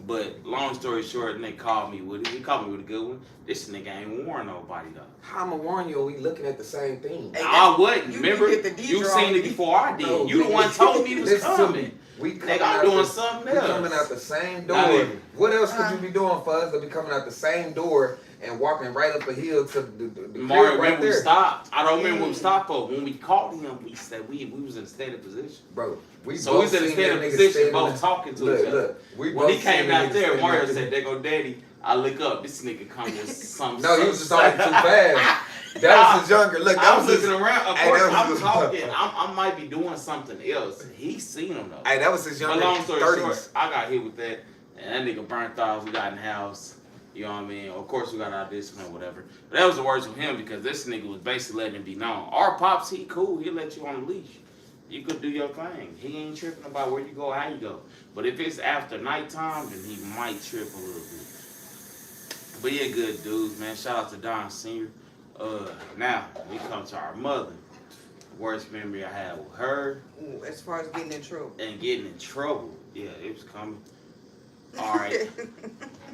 But long story short, they called me with it. He called me with a good one. This nigga ain't warn nobody though. How I'ma warn you? We looking at the same thing. Hey, I wasn't. you Remember, get the D you draw. seen it before I did. No, You the one told me he was listen to coming. me. We coming Nigga, out I'm doing the- something We else. coming out the same door. Nah, nigga. What else could you be doing for us to be coming out the same door and walking right up a hill to the Mario, crib right when we there? stopped, I don't remember when we stopped for. When we called him, we said we was in a state of position. Bro, we So we both was in a seen state that of nigga position, standing both there. talking to Look, each other. look, we When he both came seen down that nigga there, standing Mario there. said, "There go Daddy." I look up, this nigga coming with some. No, he was just talking too fast. That was his younger. Look, that I was was his. looking around. Of Hey, course, that was I'm his- talking. I might be doing something else. He seen him though. Hey, that was his But younger. long story 30s. short, I got hit with that, and that nigga burnt off. We got in the house. You know what I mean? Of course, we got our discipline, whatever. But that was the worst with him because this nigga was basically letting it be known. Our pops, he cool. He'll let you on the leash. You could do your thing. He ain't tripping about where you go, how you go. But if it's after nighttime, then he might trip a little bit. But yeah, good dudes, man. Shout out to Don Sr. Now, we come to our mother. Worst memory I had with her Ooh, as far as getting in trouble. and getting in trouble. Yeah, it was coming. All right.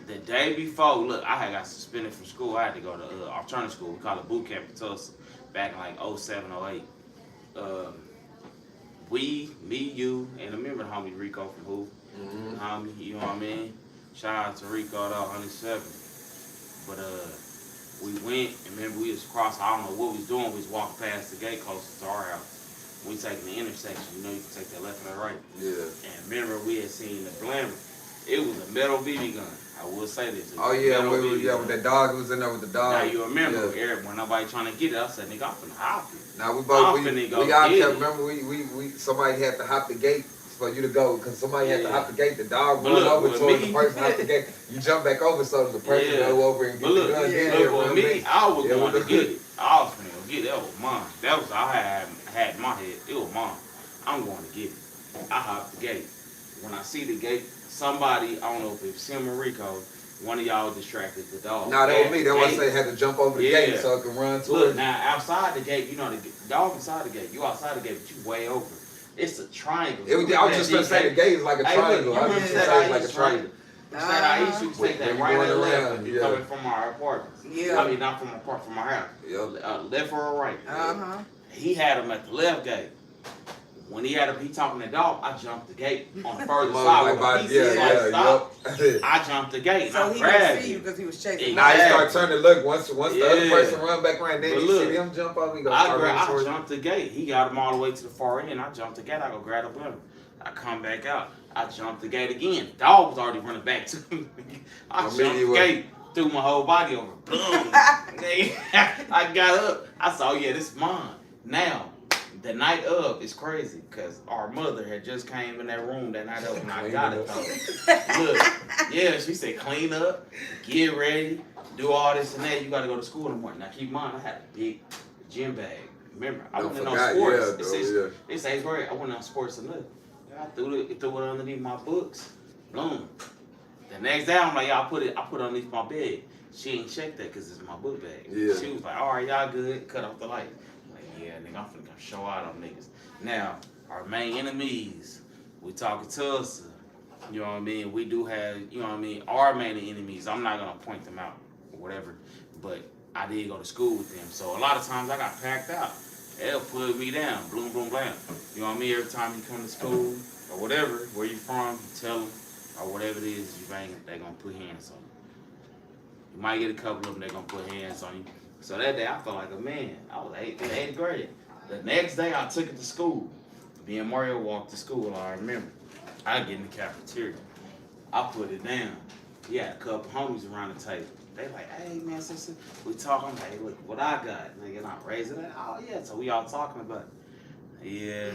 The day before, look, I had got suspended from school. I had to go to alternative school. We call it boot camp in Tulsa back in like 07, 08. Me, you, and I remember the homie Rico from Who. Homie, you know what I mean? Shout out to Rico, though, 107. But we went, and remember we was crossing, I don't know what we was doing, we was walking past the gate closest to our house. We taking the intersection, you know you can take that left and that right. Yeah. And remember we had seen the blimmer. It was a metal BB gun. I will say this. Oh yeah, with that dog was in there with the dog. Now you remember, Yeah. Eric, when nobody trying to get it, I said, nigga, I'm finna hop it. Now we both I'm finna go we all get kept it. remember we somebody had to hop the gate for you to go because somebody had to Yeah. hop the gate. The dog But run look, over with towards me- the person hop the gate. You jump back over so the person Yeah. go over and get But look, the gun. yeah. then look, run with me, back. I was Yeah, going we to do. get it. I was finna go get it. That was mine. That was I had in my head. It was mine. I'm going to get it. I hopped the gate. When I see the gate, somebody, I don't know if it's Sim or Rico, one of y'all distracted the dog. Nah, that was me. That's why I Gate. say had to jump over the Yeah. gate so it can run to Look, it. now outside the gate, you know the dog inside the gate. You outside the gate, but you way over. It's a triangle. I was just gonna say the gate is like a Hey, triangle. look, I you was just remember gonna that say it's like a East, triangle. Instead I used to take that When you right going or left around, if you yeah. coming from our apartments. Yeah. I mean, not from our house. Yep. Left or right. Uh-huh. He had him at the left gate. When he had him, he talking to the dog, I jumped the gate on the further side. Like When by, he said, yeah, stop, yeah. I jumped the gate and So I he grabbed didn't see you it. because he was chasing. Now he Exactly. start turning to look once the other Yeah. person run back around, then But you look, see him jump up, he go I start running towards you. jumped the gate. He got him all the way to the far end. I jumped the gate. I go grab the blimmer. I come back out. I jumped the gate again. Dog was already running back to me. I jumped the gate, threw my whole body over. Boom. I got up. I said, oh yeah, this is mine. Now, the night of is crazy because our mother had just came in that room that night of when I got it though. Look, yeah, she said clean up, get ready, do all this and that. You got to go to school in the morning. Now keep in mind, I had a big gym bag. Remember, I wasn't on sports. It's 8th grade. I wasn't on sports enough. I threw it underneath my books. Boom. The next day, I'm like, y'all I put it underneath my bed. She ain't checked that because it's my book bag. Yeah. She was like, all right, y'all good. Cut off the light. I'm like, yeah, nigga, I'm finna come show out on niggas. Now, our main enemies, we talking Tulsa. You know what I mean? We do have, you know what I mean, our main enemies. I'm not going to point them out or whatever, but I did go to school with them. So a lot of times I got packed out. They'll put me down, boom, boom, blam. You know what I mean? Every time you come to school or whatever, where you from, you tell them, or whatever it is you bang, they're going to put hands on you. You might get a couple of them, they're going to put hands on you. So that day I felt like a man. I was in 8th grade. The next day I took it to school. Me and Mario walked to school, I remember. I get in the cafeteria. I put it down. He had a couple homies around the table. They like, hey man, sister, we talking. I'm like, hey, look what I got. Nigga, I'm raising it. Oh yeah, so we all talking about it. Yeah,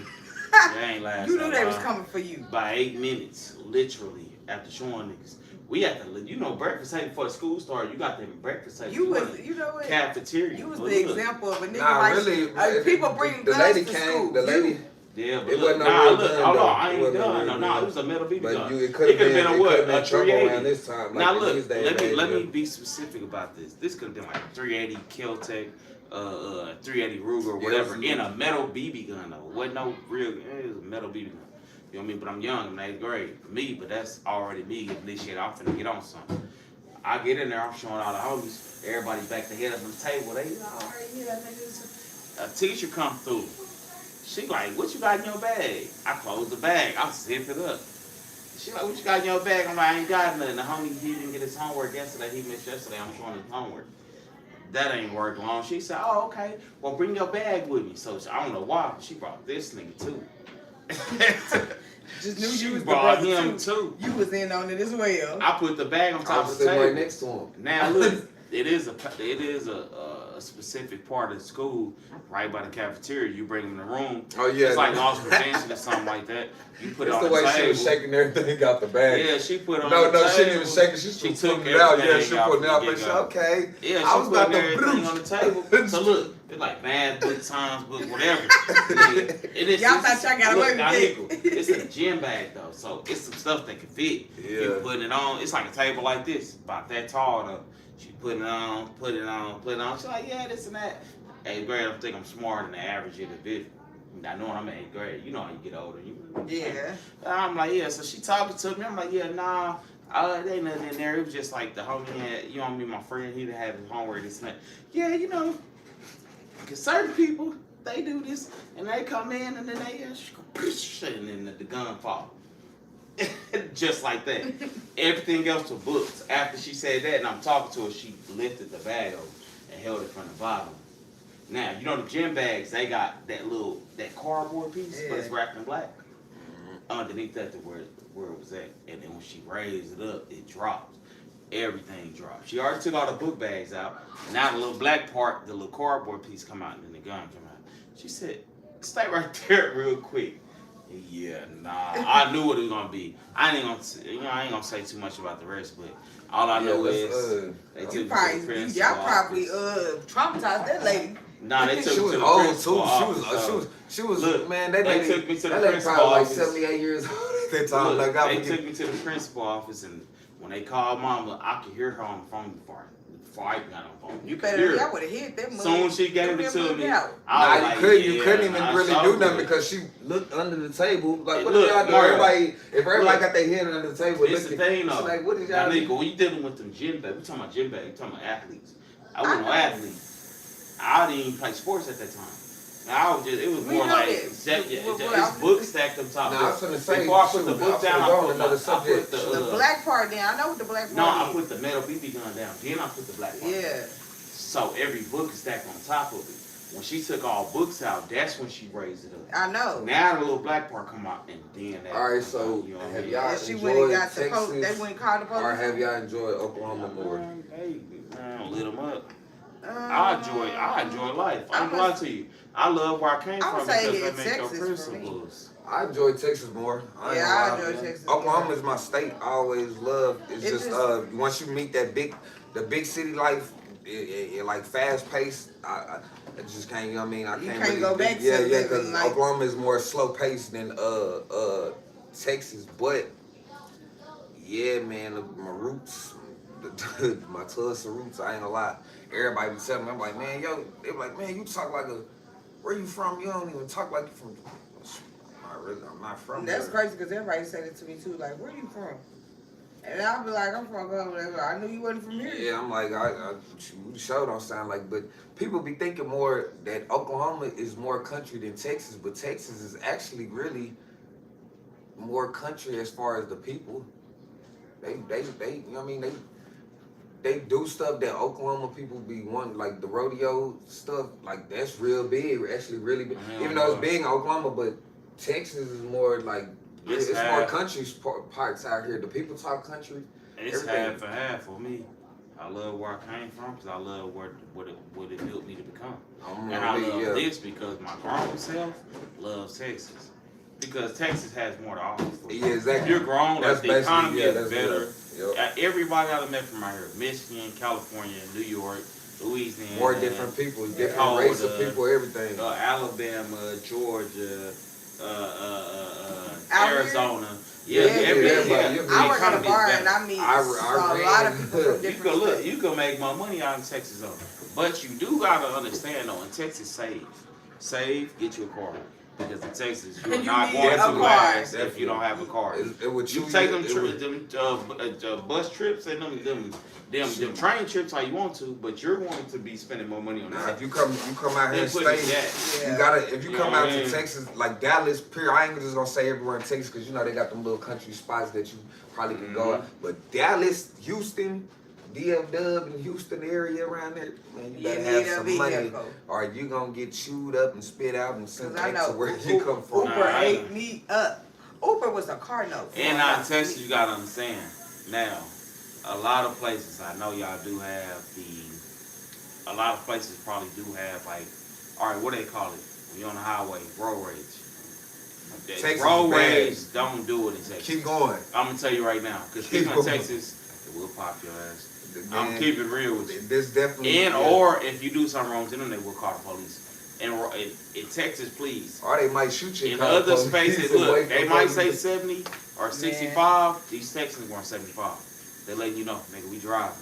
they ain't last. You knew they was long. coming for you. By 8 minutes, literally, after showing niggas. We had to, you know, breakfast table before the school started. You got them breakfast tables. You was, you know what? Cafeteria. You was But the look, example of a nigga Nah, like really, people bringing the guns lady to came, school. the lady, Yeah, but It look, wasn't no nah, real look, gun, hold though. on, I It ain't wasn't no done. real No, gun. it was a metal BB but gun. it could have been a what? a A trouble 380. around this time. Like Now in look, these days, let me yeah. be specific about this. This could have been like a 380 Kel-Tec, 380 Ruger, or Yeah, whatever, it was- in a metal BB gun though. It wasn't no real, it was a metal BB gun. You know what I mean? But I'm young, I'm in 8th grade. For me, but that's already me getting this shit. I'm finna get on something. I get in there, I'm showing all the homies. Everybody back their head up on the table. They, all right, yeah, that nigga. A teacher come through. She like, what you got in your bag? I close the bag. I zip it up. She like, what you got in your bag? I'm like, I ain't got nothing. The homie, he didn't get his homework yesterday. He missed yesterday. I'm showing his homework. That ain't worked long. She said, oh, okay. Well, bring your bag with me. So I don't know why, but she brought this nigga too. Just knew She you was the brought brother him too. too. You was in on it as well. I put the bag on I top was of the sitting table. right next to him. Now look, it is a specific part of the school right by the cafeteria. You bring them in the room. Oh yeah, It's like loss prevention or something like that. You put it It's on the way table. she was shaking everything out the bag. Yeah, she put it on No, the table. she didn't even shake it. She She was took putting it out. Yeah, everything she out putting it out. from But the she get-go. okay. Yeah, I she was put about to everything on the table. So look, it's like math book, science book, whatever. It is. Y'all thought y'all got away with now, it. Nickel, it's in a gym bag though, so it's some stuff that can fit. Yeah. You putting it on. It's like a table like this, about that tall though. She putting it on, put it on. She's like, yeah, this and that. 8th grade, I think I'm smarter than the average individual. I know I'm in 8th grade. You know how you get older. Yeah. I'm like, yeah. So she talking to me. I'm like, yeah, nah. There ain't nothing in there. It was just like the homie had, you know what I mean, my friend, he'd have his homework, this and that. Yeah, you know, because certain people, they do this, and they come in, and then they, and then the gun fall. Just like that. Everything else was books. After she said that, and I'm talking to her, she lifted the bag over and held it from the bottom. Now, you know the gym bags, they got that cardboard piece, but it's wrapped in black. Underneath that to where it was at. And then when she raised it up, it dropped. Everything dropped. She already took all the book bags out. And now the little black part, the little cardboard piece come out, and then the gun come out. She said, stay right there real quick. Yeah, nah. I knew what it was gonna be. I ain't gonna say too much about the rest, but all I know is they took me to the principal y'all probably office. traumatized that lady. Nah, they took She me was to the old principal too. office. She was. Look, Man, they lady, took me to the that lady principal probably like office. 78 years old at that time. Look, Like, they took me to the principal office, and when they called Mama, I could hear her on the phone before I even got on the phone. You could better, hear I her. would have hit that mother. Soon as she gave it to me, Out. I was Nah, like, you couldn't even I really sure do nothing could. because she looked under the table. Like, Hey, what look, did y'all do? Mario, If everybody look, got their head under the table, This the looking, thing she's though. like, what did Now, y'all do? nigga, when you dealing with them gym bags, we talking about gym bags, we talking about athletes. I wasn't no know. athlete. I didn't even play sports at that time. I was just, it was We more know like, this. it's books stacked up top. Nah, I was gonna say, Before I put shoot, the book I down, was I on put, another I subject. put The black part down. I know what the black part No, I is. put the metal BB gun down. Then I put the black part. Yeah. So every book is stacked on top of it. When she took all books out, that's when she raised it up. I know. Now the little black part come out, and then that. All right, comes so out, you know what I have mean? y'all And she went and enjoyed got the Texas, police. They went and called the police. or have y'all enjoyed Oklahoma more? Hey, man, lit them up. I enjoy life. I ain't gonna lie to you. I love where I came I from would say because they it's make your Texas for me. principles. I enjoy Texas more. Yeah, I enjoy Texas. Oklahoma is my state. I always love. It's It just just- once you meet the big city life, it like fast paced. I just can't. You know what I mean? I You can't can't really go back to yeah, living because like- Oklahoma is more slow paced than Texas. But yeah, man, my roots, my Tulsa roots. I ain't gonna lie. Everybody be telling me, I'm like, man, yo, they be like, man, you talk like a. Where you from? You don't even talk like you from. I'm not from That's there. crazy because everybody said it to me too. Like, where you from? And I'll be like, I'm from Oklahoma. They be like, I knew you wasn't from here. Yeah, I'm like, we sure don't sound like, but people be thinking more that Oklahoma is more country than Texas, but Texas is actually really more country as far as the people. They you know what I mean? They do stuff that Oklahoma people be wanting, like the rodeo stuff, like that's real big, actually really big. Even though it's big in Oklahoma, but Texas is more like, it's more country parts out here. The people talk country. It's everything. half and half for me. I love where I came from because I love what it built me to become. And I love this because my grown self loves Texas. Because Texas has more to offer for you. Yeah, exactly. You're grown, That's like the economy basically- yeah, is that's better. Yep. Everybody I met from out here, Michigan, California, New York, Louisiana. More different people, different Colder, race of people, everything. Alabama, Georgia, Out here? Arizona. Yeah, everybody. I work at a bar and I meet I a lot of people from You different can look, states. you can make more money out in Texas though. But you do gotta understand though, in Texas save, get you a car. Because in Texas, you're You not need going a to car. class if you don't have a car. It would You chew take you- them bus trips and them train trips how you want to, but you're going to be spending more money on Nah, that. if you come out here and Then put it stay, that. you gotta. If you You come know out what I to mean? Texas, like Dallas, period. I ain't just gonna say everywhere in Texas because you know they got them little country spots that you probably can go. But Dallas, Houston, DFW, and Houston area around there, man, you better You have need a some money, vehicle. or you gonna get chewed up and spit out and sent 'Cause I back to know where you come from. Uber Nah, ate me up. Uber was a car note. And out in Texas, you gotta understand. Now, a lot of places, I know y'all do have a lot of places probably do have like, all right, what do they call it? When you're on the highway, road rage. Texas Road is bad. rage, don't do it in Texas. Keep going. I'm gonna tell you right now, because Keep people in going. Texas, it will pop your ass. Man, I'm keeping it real with you. This definitely. And yeah. or if you do something wrong to them, they will call the police. And in Texas, please. Or they might shoot you. In call other police spaces, and look, wait they for might police. say 70 or 65. These Texans going 75. They letting you know, nigga, we driving.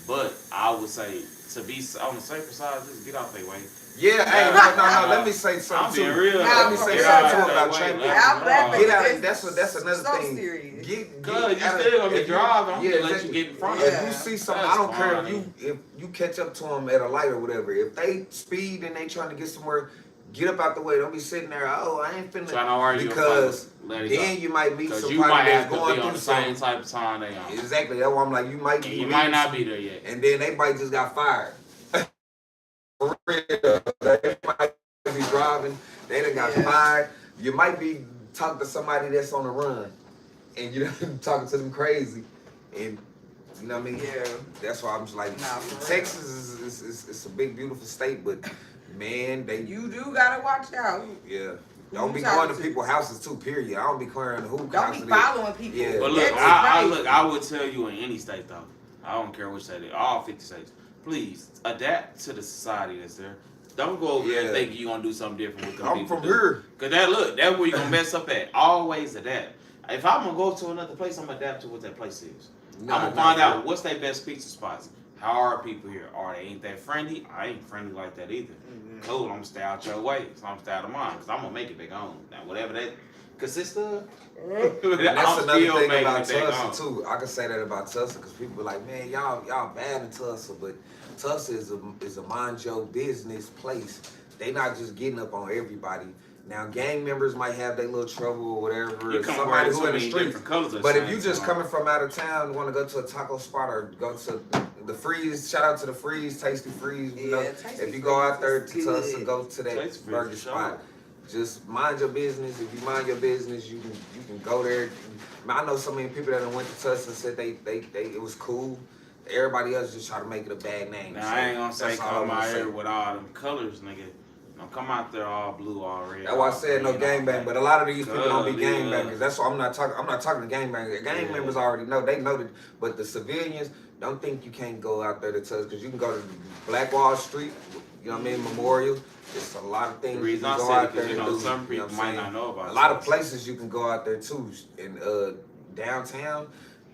But I would say, to be on the safer side, just get out their way. Yeah, hey, no. Let me say I'm something being too. real. Let me for say real. something too Yeah, about wait, traffic. like, I'm laughing. Get out It's of that's another so thing. serious. Get Cause you out of- still gonna be if you- driving. I'm yeah, gonna let you exactly. get in front Yeah. of If me. you see something, That's I don't care fine. if you catch up to them at a light or whatever. If they speed and they trying to get somewhere, get up out the way. Don't be sitting there. Oh, I ain't finna. Trying to argue Because let it then go. you might meet Cause you somebody might that's have to going be on through the same something. type of time they on. Exactly. That's why I'm like, you might And be. you might not be there yet. And then they might just got fired. For real. They might be driving. They done got fired. You might be talking to somebody that's on the run, and you talking to them crazy, and you know what I mean. Yeah. That's why I'm just like, Nah, for Texas is a big, beautiful state, but man, You do gotta watch out. yeah. Who Don't you be talking going to to? people's houses too. Period. I don't be clearing the hoop. Don't be constantly. following people. Yeah. But look, That's I crazy. would tell you in any state though. I don't care which state, all 50 states. Please adapt to the society that's there. Don't go over there and think you're gonna do something different with them I'm people. from here. Cause that's where you're gonna mess up at. Always adapt. If I'm gonna go to another place, I'm gonna adapt to what that place is. I'm gonna find out what's their best pizza spots. How are people here? Are they ain't that friendly? I ain't friendly like that either. Cool, I'm gonna stay out your way. So I'm gonna stay out of mine. Cause I'm gonna make it back home. Now whatever that consists of. And that's I'm another still thing making about it back home. Tulsa too. I can say that about Tulsa because people are like, man, y'all bad in Tulsa, but Tulsa is a mind your business place. They not just getting up on everybody. Now, gang members might have their little trouble or whatever. You come Somebody wearing who so in the many streets. different colors at But the if you same just time. coming from out of town, want to go to a taco spot or go to the Freeze, shout out to the Freeze, Tasty Freeze. You know, Tasty if you go out there Freeze to is Tulsa, good. go to that Tasty Freeze burger for spot. sure. Just mind your business. If you mind your business, you can go there. I know so many people that done went to Tulsa and said they it was cool. Everybody else just try to make it a bad name. Now So I ain't gonna say that's all I come wanna out say. here with all them colors, nigga. Don't come out there all blue, all red. That's why I all said no green, all gangbang, black. but a lot of these people don't be Yeah. gangbangers. That's why I'm not talking to gangbangers. Gang Yeah. members already know. They know that. But the civilians don't think you can't go out there to Tulsa because you can go to Black Wall Street. You know what I mean? Memorial. It's a lot of The things you reason can I go said out it, there because you and know do. some You people know what might I'm not saying? know about A lot of Tulsa. places you can go out there too. In downtown,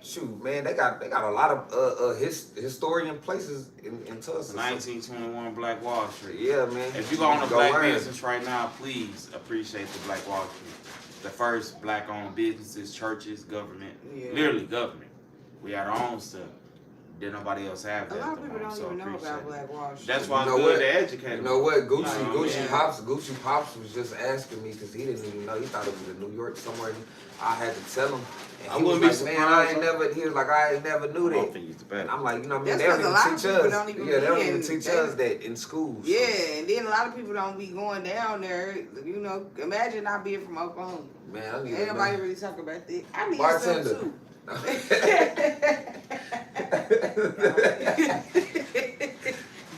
shoot, man, they got a lot of historian places in Tulsa. 1921 Black Wall Street. Yeah, man. If you go on a black learn. business right now, please appreciate the Black Wall Street. The first black-owned businesses, churches, government, Yeah. literally government. We had our own stuff. Did nobody else have A that? lot of at the people moment, don't even know appreciate about it. Black Wall Street. That's why You it's know good what? to educate You know what? Yeah. Gucci Pops was just asking me because he didn't even know. He thought it was in New York somewhere. I had to tell him. And I he was wouldn't be like, man, I ain't surprised, never. He was like, I ain't never knew I don't that. think it's the And best. I'm like, you know what I mean? That's They don't 'cause a even lot of teach people us. don't even Yeah, they don't be even in- teach they- us that in school. So. Yeah, and then a lot of people don't be going down there. You know, imagine not being from Oklahoma. Man, I need Ain't to nobody know. really talk about that. I need Bartender. some too.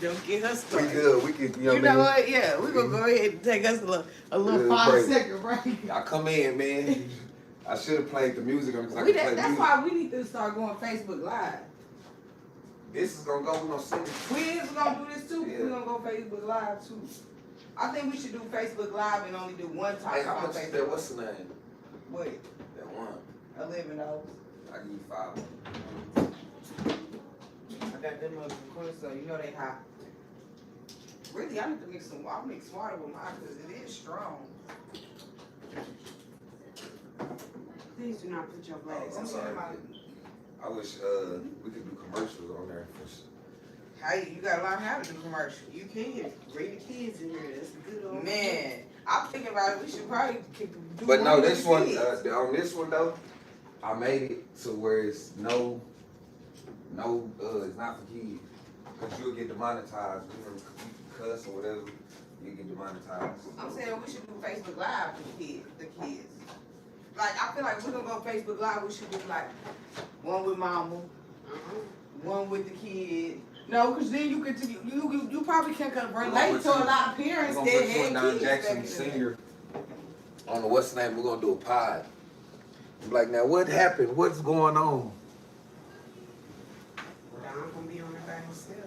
Don't get her We started. good. We can, You know what? Yeah, we're gonna go ahead and take us a little Little 5-second break. I come in, man. I should have played the music on because I can play That's music. why we need to start going Facebook Live. This is gonna go. We're gonna sing it. We is gonna do this too. Yeah. We're gonna go Facebook Live too. I think we should do Facebook Live and only do one Hey, topic how on much is Facebook. that? What's the name? What? That one. $11. I give you $5. I got them up from Quincy, so you know they hot. Really, I need to mix some. I'll mix water with mine because it is strong. Please do not put your glass I'm on. sorry. I wish we could do commercials on there. Hey, you gotta learn how to do commercial. You can bring the kids in here. That's a good old Man, I'm thinking about it. We should probably do But no, with this the one kids. on this one though, I made it to where it's no, it's not for kids, cause you'll get demonetized. You cuss or whatever, you get demonetized. I'm saying we should do Facebook Live for the kids. Like, I feel like we're gonna go Facebook Live. We should do like one with mama, one with the kid. No, because then you could you probably can relate to a lot of We're parents gonna that put you and Don had Jackson kids back in the day. Senior on the what's the name? We're gonna do a pod. I'm like, now what happened? What's going on? I'm gonna be on it by himself.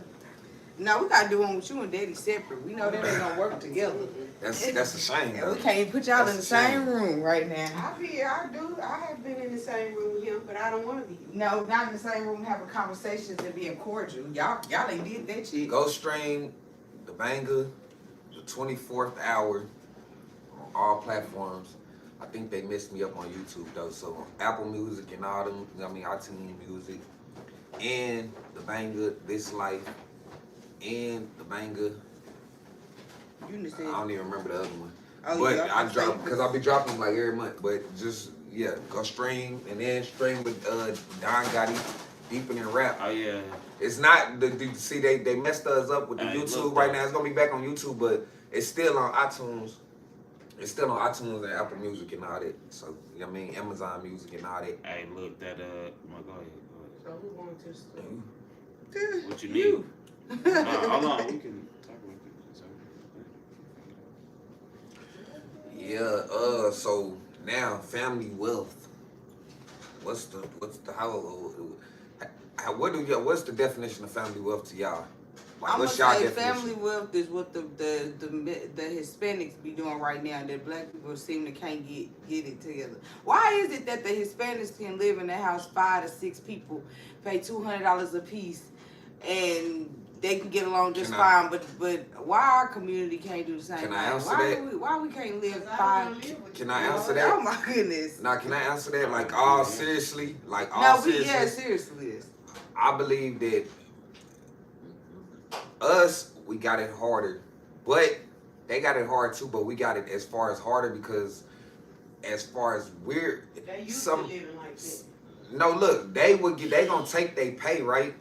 No, we gotta do one with you and Daddy separate. We know that ain't gonna work together. That's a shame. And Though. we can't put y'all in the That's a shame. same room right now. I have been in the same room with him, but I don't want to be. No, not in the same room having conversations and being cordial. Y'all ain't did that shit. Ghost Stream, the Banger, 24th hour on all platforms. I think they messed me up on YouTube though. So Apple Music and all them, iTunes Music, and the banger This Life, and the banger. You just I said. don't even remember the other one. Oh, But yeah, I drop because I'll be dropping them like every month. But just go stream and then stream with Don Gotti, Deeper Than Rap. Oh yeah. It's not see they messed us up with the Hey, YouTube look, right though. now. It's gonna be back on YouTube, but it's still on iTunes. It's still on iTunes and Apple Music and all that. So Amazon Music and all that. Hey, look that well, go ahead. So who going to the store? What you need? Hold on, we can talk about this. Yeah. So now family wealth. What's the what's the definition of family wealth to y'all? Like, I'm gonna what's y'all say definition? family wealth is what the Hispanics be doing right now that black people seem to can't get it together. Why is it that the Hispanics can live in a house 5 to 6 people, pay $200 a piece, and they can get along just fine? But why our community can't do the same? Can I answer why that? Why we can't live Because I 5? don't live with Can you. I answer Oh that? my goodness! Now, can I answer that? Like, all seriously? Like, all No, seriously? seriously. I believe that we got it harder, but they got it hard too. But we got it as far as harder because, as far as we're They used some to living like that. no look, they gonna take their pay right,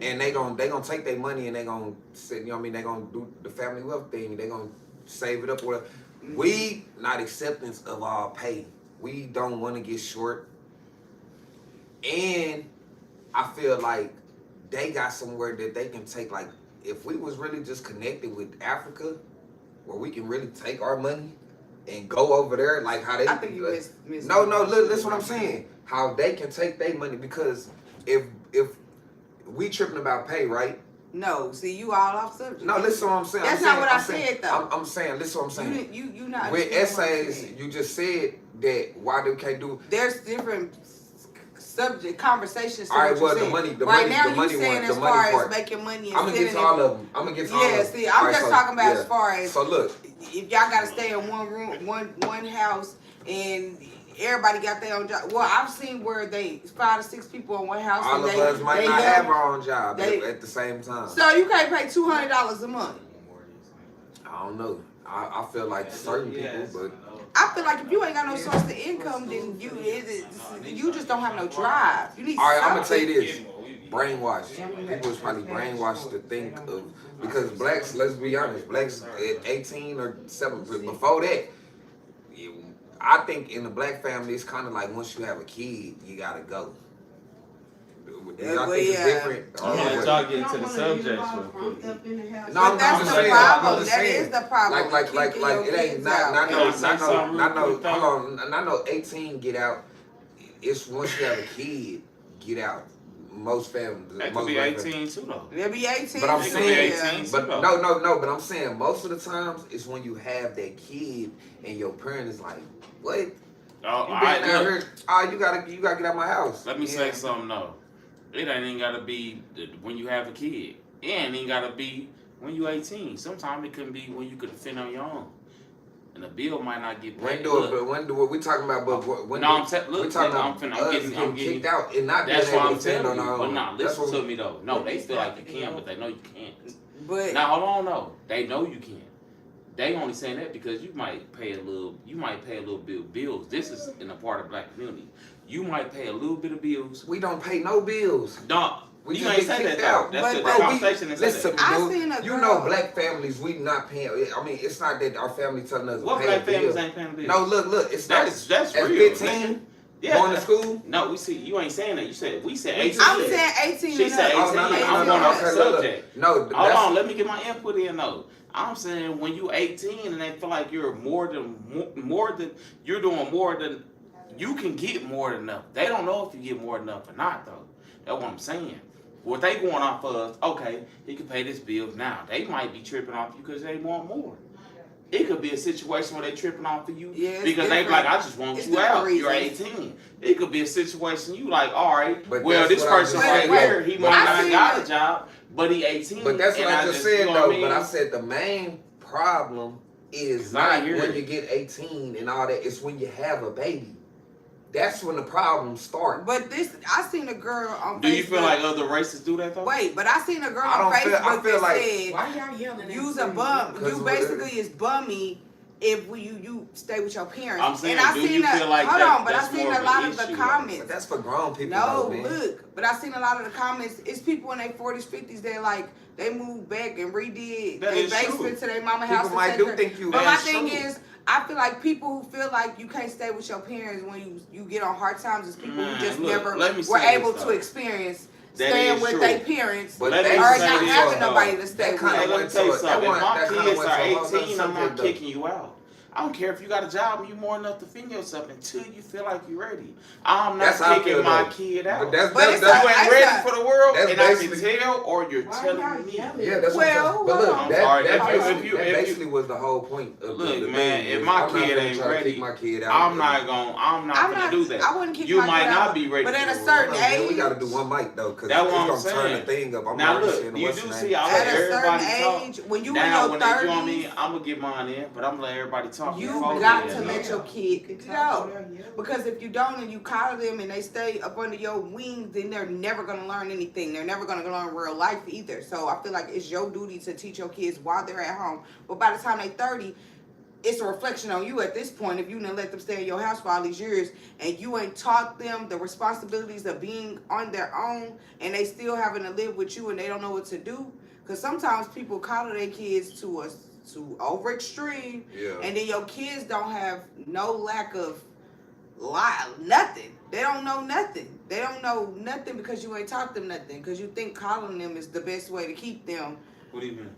and they gonna take their money and they gonna sit. They gonna do the family wealth thing. They gonna save it up. Or whatever. We not acceptance of our pay. We don't want to get short, and I feel like they got somewhere that they can take. Like, if we was really just connected with Africa, where we can really take our money and go over there, like how they. I think you miss. No, look, listen what I'm saying. How they can take their money, because if we tripping about pay, right? No, see, you all off subject. No, listen what I'm saying. That's I'm not saying, what I I'm saying, said, though. I'm saying, listen what I'm saying. You not With understand what I'm essays, saying. you just said that why they can't do. There's different subject conversations. To All right, what well, you're the money, saying. the right money, now the money you saying one, as the far money as part. making money and I'm gonna get to sending all it. of them. I'm gonna get to all of Yeah, them. see, I'm just talking about as far as So look, if y'all gotta stay in one room, one house, and everybody got their own job. Well, I've seen where they 5 to 6 people in one house. all and of they, us might they not help. have our own job they- at the same time. So you can't pay $200 a month. I don't know. I feel like certain people, but I feel like if you ain't got no source of income, then you just don't have no drive. You need all right, I'm gonna something. tell you this: brainwashed. People is probably brainwashed to think of, because blacks. Let's be honest, blacks at 18 or 7 before that. I think in the black family, it's kind of like once you have a kid, you gotta go. Y'all think it's different? I'm gonna Or y'all what? get into the subject real From quick. up in the house. No, But that's I'm the saying, problem. I'm That saying, is the problem. Like Kicking it your ain't kids not out. Can I say something real quick, though? hold on. I know 18 get out. It's once you have a kid, get out. Most families. That could most be black 18 too though. They'll be 18. But I'm It could saying, be 18. but no. But I'm saying most of the times it's when you have that kid and your parent is like, "What? You Oh, been I out look, here? Oh, you gotta get out of my house." let me Yeah. say something though. It ain't even gotta be when you have a kid. It ain't even gotta be when you 18. Sometimes it can be when you could defend on your own. And the bill might not get When paid. do it? But when do it? We talking about? But when? No, do, look, we talking nigga, about us getting kicked out and not being That's able why to I'm defend telling on you. our But own. nah, That's listen what to me though. No, they feel like you can, but they know you can't. But Now hold on, no, they know you can. They only saying that because you might pay a little bit of bills. This is in a part of black community. You might pay a little bit of bills. We don't pay no bills. Dog, We you just ain't get say that kicked though. out. That's But the bro, conversation that said Listen, that. I dude, seen a you girl- know, black families, we not paying. I mean, it's not that our family telling us What to pay black a bill. families ain't paying the bills? No, look, it's That's not. At real. 15, Yeah. going to school. No, we see you ain't saying that. We said We 18. just I'm saying 18 She and said up. 18. Oh, no, I'm no, on no, off okay, the look, subject. no, Hold that's, on, let me get my input in though. I'm saying when you 18 and they feel like you're more than you're doing more than you can get more than enough. They don't know if you get more than enough or not though. That's what I'm saying. What they going off of, okay, he can pay this bill now. They might be tripping off you because they want more. It could be a situation where they tripping off of you Yeah, it's because they be like, I just want It's you different out. You're reasons. 18. It could be a situation you like, all right, But well, that's this what I'm person just right saying, here, though. he But might I not seen got that- a job, but he 18. but that's what and I just you said know though. what I mean? But I said the main problem is 'Cause I not hear when it. you get 18 and all that. It's when you have a baby. That's when the problems start. But I seen a girl on Facebook. Do you feel like other races do that though? Wait, but I seen a girl I on don't feel- I Facebook feel that like- said, Why y'all yelling at "Use me? a bum. Because You basically is bummy if you stay with your parents." I'm saying, and I do seen you feel like hold that- on, but I that's seen more a of lot an of the issue? comments. But that's for grown people, No, though, man. look, but I seen a lot of the comments. It's people in their 40s, 50s that like they moved back and redid That their is true. basement to their mama People house. to might take do her- think you. But my That's thing true. is, I feel like people who feel like you can't stay with your parents when you get on hard times is people Man, who just look, never let me were say able this, to though. experience That staying is with true. their parents But Let they me or say not this, having though. nobody to stay That with. kinda Hey, let me went tell you to- something. that If one- my that kinda kids went are to a whole other 18, I'm not subject, though. kicking you out. I don't care if you got a job and you more enough to fend yourself until you feel like you're ready. I'm not That's how I kicking feel, my though. kid But out. that's But it's You not- ain't I ready said- for the world, That's and I can basically- tell, or you're Why telling y'all me. yelling? Yeah, that's Well, what I'm saying. But hold look, on. that, Sorry, that, if you- basically, if you- that if you- basically was the whole point of Look, the man, thing if is, my I'm not kid gonna ain't try to ready, kick my kid out. I'm not gonna do that. I wouldn't kick You my might kid not out, be ready but for at a the world. certain Man, we age, gotta do one mic though, cause That's it's what I'm gonna turn saying. the thing up. I'm Now already look, saying you what's do the see name. I at let a certain everybody talk. age, when you Now, in when your they, you know what I 30s, mean, I'm gonna get mine in, but I'm gonna let everybody talk. you before got we to end let up. your kid You can go. talk without yelling. Because if you don't and you coddle them and they stay up under your wings, then they're never gonna learn anything. They're never gonna learn real life either. So I feel like it's your duty to teach your kids while they're at home. But by the time they're 30, it's a reflection on you at this point if you didn't let them stay in your house for all these years and you ain't taught them the responsibilities of being on their own and they still having to live with you and they don't know what to do. Because sometimes people coddle their kids to over extreme, Yeah. and then your kids don't have no lack of nothing. They don't know nothing. They don't know nothing because you ain't taught them nothing. Because you think coddling them is the best way to keep them. What do you mean?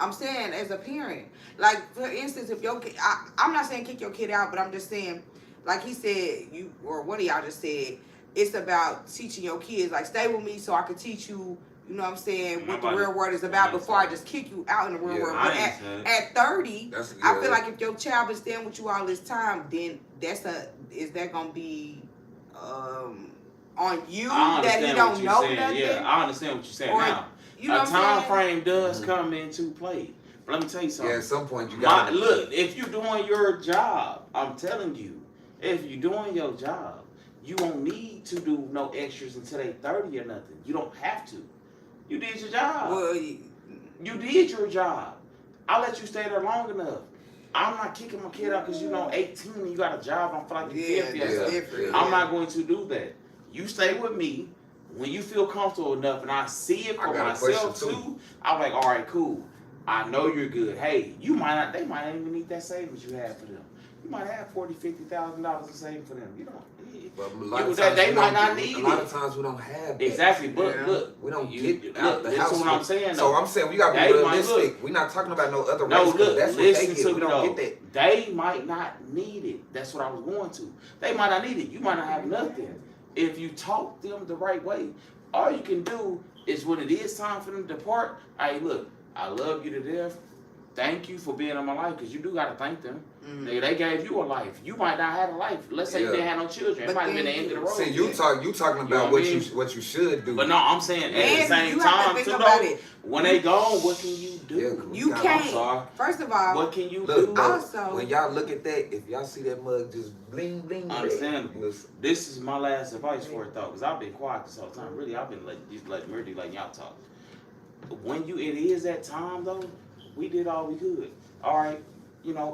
I'm saying as a parent, like for instance, if your kid, I'm not saying kick your kid out, but I'm just saying, like he said, you or one of y'all just said, it's about teaching your kids, like stay with me so I can teach you. You know what I'm saying? What the Nobody- real world is about before I just kick you out in the real Yeah, world. I But ain't said. at 30, That's, I feel like if your child been staying with you all this time, then is that gonna be on you I that he understand don't what you're know saying. nothing? Yeah, I understand what you're saying Or, now. You know A what I'm time saying? frame does Mhm. come into play. But let me tell you yeah, something. at some point you My, got look, if you're doing your job, I'm telling you, if you're doing your job, you won't need to do no extras until they 30 or nothing. You don't have to. You did your job. Well, You did your job. I let you stay there long enough. I'm not kicking my kid out because you know 18 and you got a job. I feel like you yeah, feel that's yourself. different. I'm not going to do that. You stay with me when you feel comfortable enough, and I see it I for got a myself question, too. I'm like, all right, cool. I know you're good. Hey, you might not. They might not even need that savings you have for them. You might have $40,000-$50,000 to save for them. You don't. But a lot You- of times they we might don't- not need A lot it. of times we don't have that. Exactly, but Yeah. look, We don't you- get look, out the listen house. to what I'm with- saying. So though. I'm saying we gotta They be might realistic. We're not talking about no other No, race. 'Cause look, that's what they listen get. to We me don't though. get that. They might not need it. That's what I was going to. They might not need it. You might not have nothing. If you talk them the right way, all you can do is when it is time for them to depart, hey, look, I love you to death. Thank you for being in my life, because you do got to thank them. Mm. They gave you a life. You might not have a life. Let's say you Yeah. didn't have no children. It But might have been the then end of the road. See, you Yeah. talking You about know what what I mean? you should do. But no, I'm saying at the And same you have to time, think too, about though, it. when they gone, what can you do? Yeah, 'cause we You got- I'm can't. sorry. First of all, What can you Look, do? bro, Also- when y'all look at that, if y'all see that mug just bling bling, Understandable. red, listen, This is my last advice for it though, because I've been quiet this whole time. Really, I've been letting y'all talk. When it is that time though, we did all we could. All right,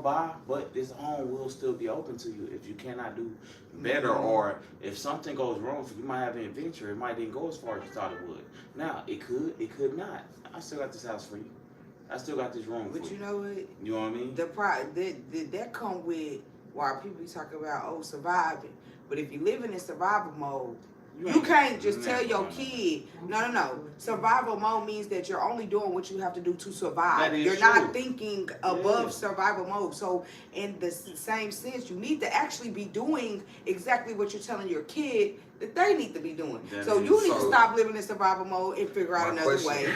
bye. But this home will still be open to you if you cannot do better, or if something goes wrong for you, might have an adventure. It might didn't go as far as you thought it would. Now it could not. I still got this house for you. I still got this room for but you. you know what? You know what I mean? That come with why people be talking about surviving. But if you living in survival mode, you can't just tell your kid, no. Survival mode means that you're only doing what you have to do to survive. That is You're true. not thinking above Yeah. survival mode. So in the same sense, you need to actually be doing exactly what you're telling your kid that they need to be doing. That So is you need to so- stop living in survival mode and figure out My another question- way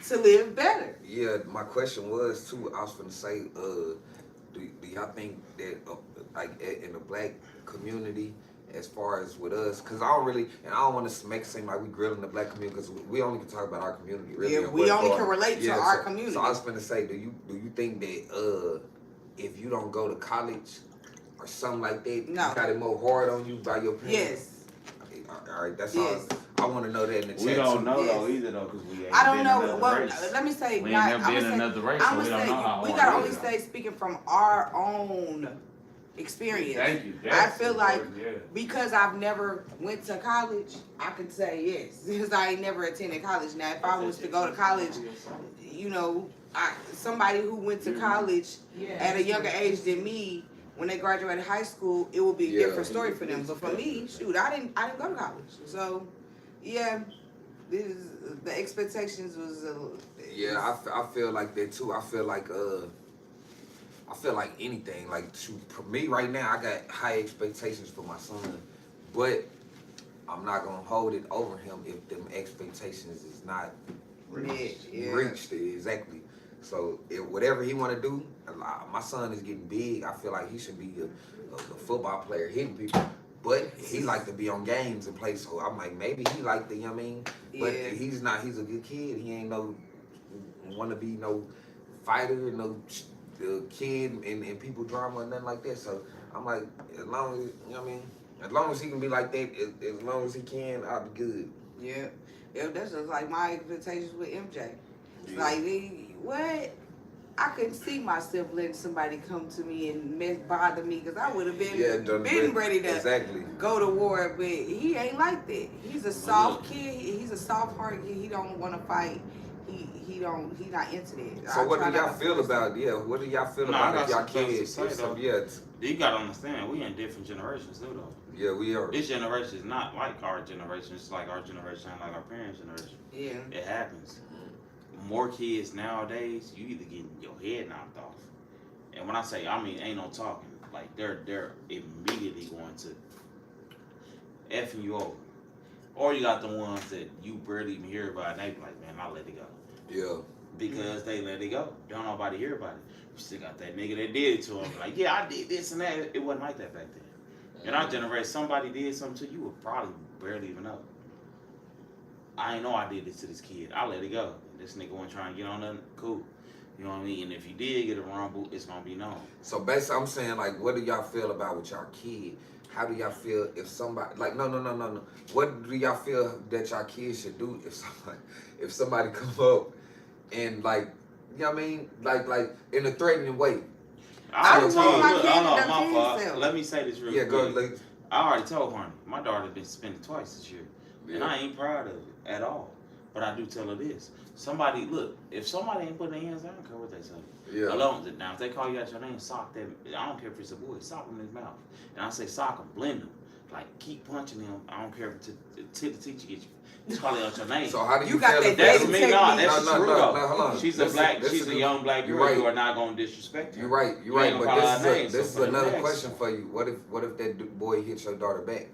to live better. Yeah, my question was too. I was gonna say, do y'all think that like in the black community, as far as with us, because I don't want to make it seem like we grilling the black community, because we only can talk about our community. Really, Yeah, we only can relate to our community. So I was gonna say, do you think that if you don't go to college or something like that, No. you got it more hard on you by your parents? Yes. All right, that's Yes. all. I want to know that in the chat. We don't too. know though Yes. either though, because we ain't I don't been know. in another Well, race. let me say, We my, ain't never been in another race, so I'm we gonna don't say, know how we hard gotta it only is. say speaking from our own experience. Thank you. I That's feel like important, yeah. because I've never went to college, I could say yes. Because I ain't never attended college. Now, if I was to go to college, you know, somebody who went to college at a younger age than me, when they graduated high school, it would be a Yeah. different story for them. But for me, shoot, I didn't go to college. So, yeah, the expectations was. Yeah, I feel like that too. I feel like anything. Like for me right now, I got high expectations for my son, but I'm not gonna hold it over him if them expectations is not reached. Exactly. So whatever he want to do, my son is getting big. I feel like he should be a football player, hitting people. But he like to be on games and play. So I'm like, maybe he like the, you know what I mean? But Yeah. he's not. He's a good kid. He ain't want to be no fighter, no kid in people drama or nothing like that. So I'm like, as long as, you know what I mean? As long as he can be like that, as long as he can, I'll be good. Yeah. That's just like my expectations with MJ. Yeah. Like, what? I couldn't see myself letting somebody come to me and bother me because I would have been ready to exactly go to war. But he ain't like that. He's a soft kid. He's a soft heart kid. He don't want to fight. He not into that. So what do y'all feel about? Yeah, what do y'all feel about if y'all kids? You gotta understand, we in different generations too, though. Yeah, we are. This generation is not like our generation. It's like our generation, like our parents' generation. Yeah. It happens. More kids nowadays, you either getting your head knocked off, and when I say, I mean, ain't no talking. Like they're immediately going to effing you over, or you got the ones that you barely even hear about, and they be like, man, I let it go. Yeah. Because they let it go. Don't nobody hear about it. You still got that nigga that did it to him. Like, yeah, I did this and that. It wasn't like that back then. In our generation, somebody did something to you, would probably barely even know. I ain't know I did this to this kid. I let it go. This nigga wasn't trying to get on nothing. Cool. You know what I mean? And if you did get a rumble, it's gonna be known. So basically, I'm saying, like, what do y'all feel about with y'all kid? How do y'all feel if somebody, like, no. What do y'all feel that y'all kids should do if somebody come up and, like, you know what I mean? Like in a threatening way. I already don't want my look, kid to hold on, defend my fault. himself. Let me say this real Yeah, quick. go, like, I already told Harney, my daughter been suspended twice this year. And I ain't proud of it at all. But I do tell her this. Somebody, look, if somebody ain't putting their hands, I don't care what they say. yeah. Alone, now if they call you out your name, sock them. I don't care if it's a boy, sock him in his mouth. And I say sock him, blend him. Like, keep punching him. I don't care if the teacher gets you. Just call out your name. So how do You you got feel that if That's dating me, technique. no, that's No, true no, though. hold on. She's Listen, she's a young black girl. right. You are not gonna disrespect her. You're right. You ain't But gonna call her this name, is so for the another next- question for you. What if that boy hits your daughter back?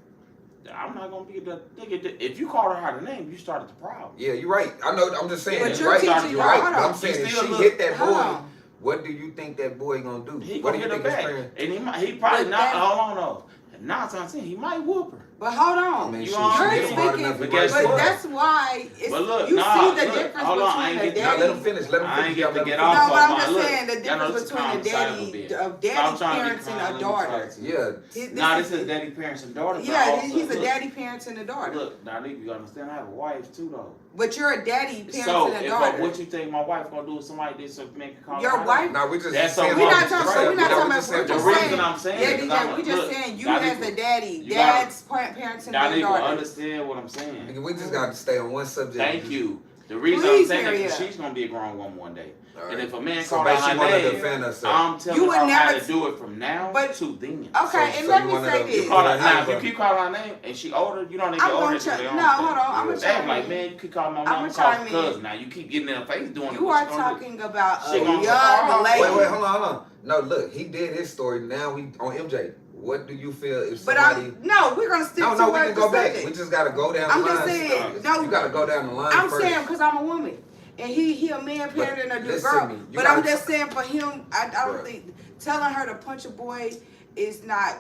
I'm not gonna be the nigga. If you call her out of name, you started the problem. Yeah, you're right. I know. I'm just saying. But You're you're right. teaching You're her, right. hold But on. I'm saying You if still she look- hit that hold boy, on. what do you think that boy gonna do? He What do gonna you hit her think his back, parents? and he probably But not. that- Hold on though. 9 times out of 10, he might whoop her. But hold on. I mean, You she know what I'm hit him saying? hard enough. But You're guess right. But what? that's why it's, But look, you nah, see the look, difference hold on, I between ain't a get- Now daddy. let him finish. Let him I finish. ain't Y'all get to let him get finish. off No, on but I'm my just look. saying the Y'all know difference this between a conversation daddy, been. a Stop daddy trying to be parents and calm, a let me daughter. talk to you. Yeah. Nah, this is daddy parents and daughter. but Yeah, also, he's a look, daddy parents and a daughter. Look, now you gotta understand, I have a wife too though. But you're a daddy parents So and a if daughter. what you think my wife gonna do if somebody did something, make a call? Your her wife- out? Now we just That's saying so We're much. not talking. So we're not talking about. We're The just reason saying. I'm saying Yeah, is 'cause I'm DJ, we like, just look, saying you y'all as need the daddy, you gotta- dad's parents and Y'all their need to daughter. understand what I'm saying. Nigga, we just got to stay on one subject. Thank you. The reason Please, I'm saying that Harriet. because she's gonna be a grown woman one day. All And right. if a man So called out basically, her want to name, defend herself. I'm telling You would her how never to do it from now But- to then. Okay, So and let you me wanna say know- this. you Call her, wanna now, have if you a- keep calling her name and she older, you don't need to I'm get older gonna to their try. own No, thing. hold on. I'm gonna They act chime like, in. man, you could call my I'ma mom and chime call in. cousin. Now you keep getting in her face doing it. You what are you gonna do? talking about She a gonna- young lady. Wait, hold on. No, look, he did his story. Now we on MJ. What do you feel if But somebody? we're gonna stick No, to we what can the go back. subject. We just gotta go down I'm the line. just saying, no. You gotta go down the line I'm first. saying because I'm a woman and he a man But parent and a listen to girl. me. You But I'm gotta just saying for him, I don't Bruh. think telling her to punch a boy it's not,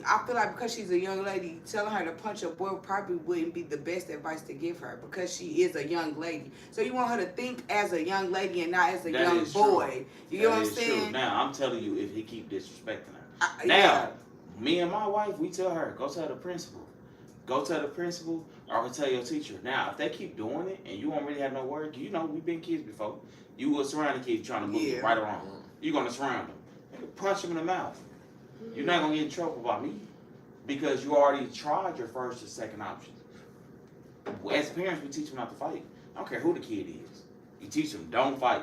I feel like because she's a young lady, telling her to punch a boy probably wouldn't be the best advice to give her because she is a young lady. So you want her to think as a young lady and not as a That young is boy. You That know what I'm is true. saying? Now I'm telling you, if he keep disrespecting her, Yeah. me and my wife, we tell her, go tell the principal. Go tell the principal or go tell your teacher. Now, if they keep doing it and you don't really have no work, you know, we've been kids before. You will surround the kids trying to move right or wrong. You're going to surround them. You punch them in the mouth. You're not going to get in trouble by me because you already tried your first or second option. As parents, we teach them not to fight. I don't care who the kid is. You teach them, don't fight.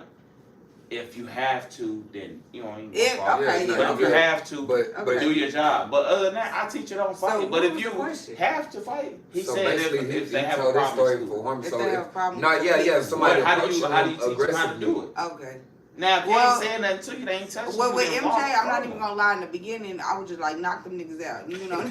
If you have to, then you know. Okay, But if you have to, but do your job. But other than that, I teach you don't fight. So but what if was you the question? have to fight, he so said basically, if he they have a told this problem, story in school. for him. If So they have a problem no, if somebody How do you approaching teach them how to do it? Okay. Now, if they Well, ain't saying nothing to you, they ain't touching Well, you. with then MJ, I'm not follow. even gonna lie. In the beginning, I was just like knock them niggas out. You know,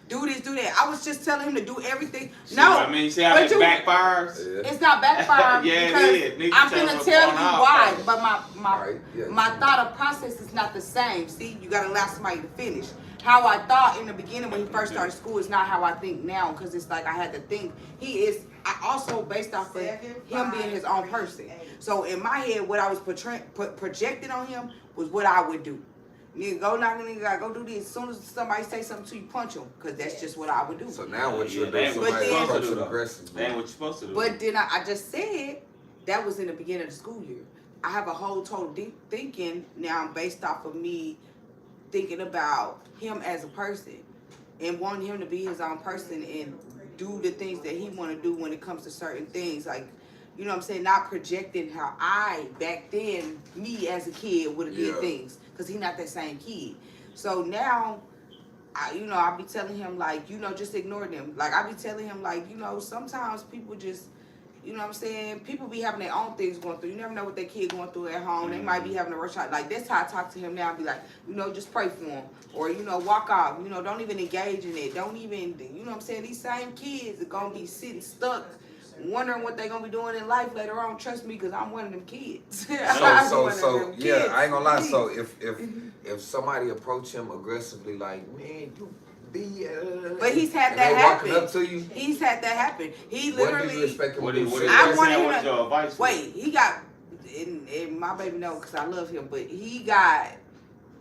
do this, do that. I was just telling him to do everything. See No, what I mean, see how but that you- backfires? Yeah. it's not backfire Yeah, because it is. Niggas I'm tell gonna them tell going you out why. first. But my Alright, yeah. my thought process is not the same. See, you gotta allow somebody to finish. How I thought in the beginning when he first started school is not how I think now because it's like I had to think. He is. I also based off of him being his own person. So in my head, what I was projecting on him was what I would do. Nigga, go knock a nigga out, go do this. As soon as somebody say something to you, punch him. Because that's just what I would do. So now what Yeah, you're that doing, ain't what somebody you're supposed to do, approaching though. aggressive. That ain't what you're supposed to do. But then I just said that was in the beginning of the school year. I have a whole total deep thinking now based off of me thinking about him as a person and wanting him to be his own person and do the things that he want to do when it comes to certain things. Like, you know what I'm saying? Not projecting how I, back then, me as a kid would have did Yeah. things. Because he not that same kid. So now, I be telling him, like, just ignore them. Like, I be telling him, like, sometimes people just, you know what I'm saying? People be having their own things going through. You never know what their kid going through at home. They might be having a rush out. Like, that's how I talk to him now. I be like, just pray for him. Or, walk off. Don't even engage in it. Don't even, you know what I'm saying? These same kids are going to be sitting stuck, wondering what they're going to be doing in life later on. Trust me, because I'm one of them kids. So I'm yeah, I ain't gonna lie. kids. So if somebody approach him aggressively, like, man, you be, But he's had and that they happen. walking up to you, He's had that happen. He what do you literally, expect him What to is do? what I is wanted him what to- your advice? wait, he got, and my baby know because I love him, but he got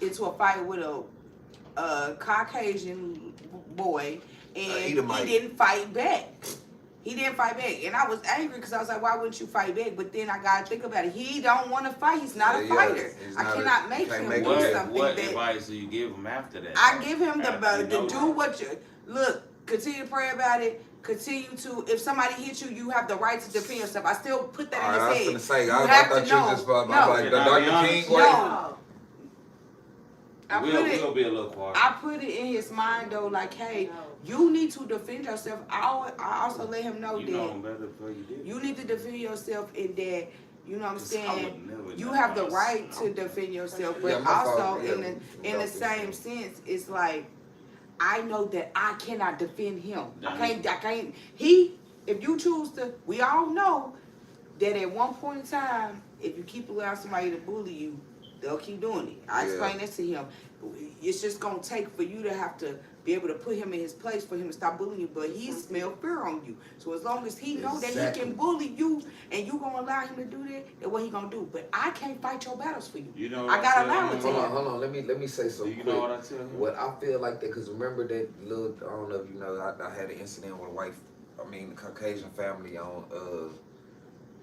into a fight with a Caucasian boy, and Edomite. he didn't fight back. He didn't fight back, and I was angry because I was like, "Why wouldn't you fight back?" But then I gotta think about it. He don't want to fight. He's not a Yeah, fighter. he's I not cannot a- make can't him make do him- something What that advice do you give him after that? I give him the After you to know do that. what you look. Continue to pray about it. Continue to, if somebody hits you, you have the right to defend yourself. I still put that All right, I in was his gonna head. say, You I have thought to you know. just about No. like the Can I be Dr. honest? King way. No. I We'll be a little quiet. I put it in his mind though, like, hey, you need to defend yourself. I also let him know You know that him better before you did. you need to defend yourself in that, you know what I'm I saying? would never You know have the myself. right to defend yourself, but Yeah, my fault. also Yeah, in the same sense, it's like I know that I cannot defend him. I can't. If you choose to, we all know that at one point in time, if you keep allowing somebody to bully you, they'll keep doing it. I Yeah. explained this to him. It's just gonna take for you to have to be able to put him in his place for him to stop bullying you. But he smell fear on you. So as long as he know that he Exactly. can bully you and you gonna allow him to do that, then what he gonna do? But I can't fight your battles for you. You know I what gotta tell allow him? it to him. Hold on. Let me say Do something you quick. know what I tell him? What I feel like that, because remember that little, I don't know if you know, I had an incident with a white, Caucasian family on,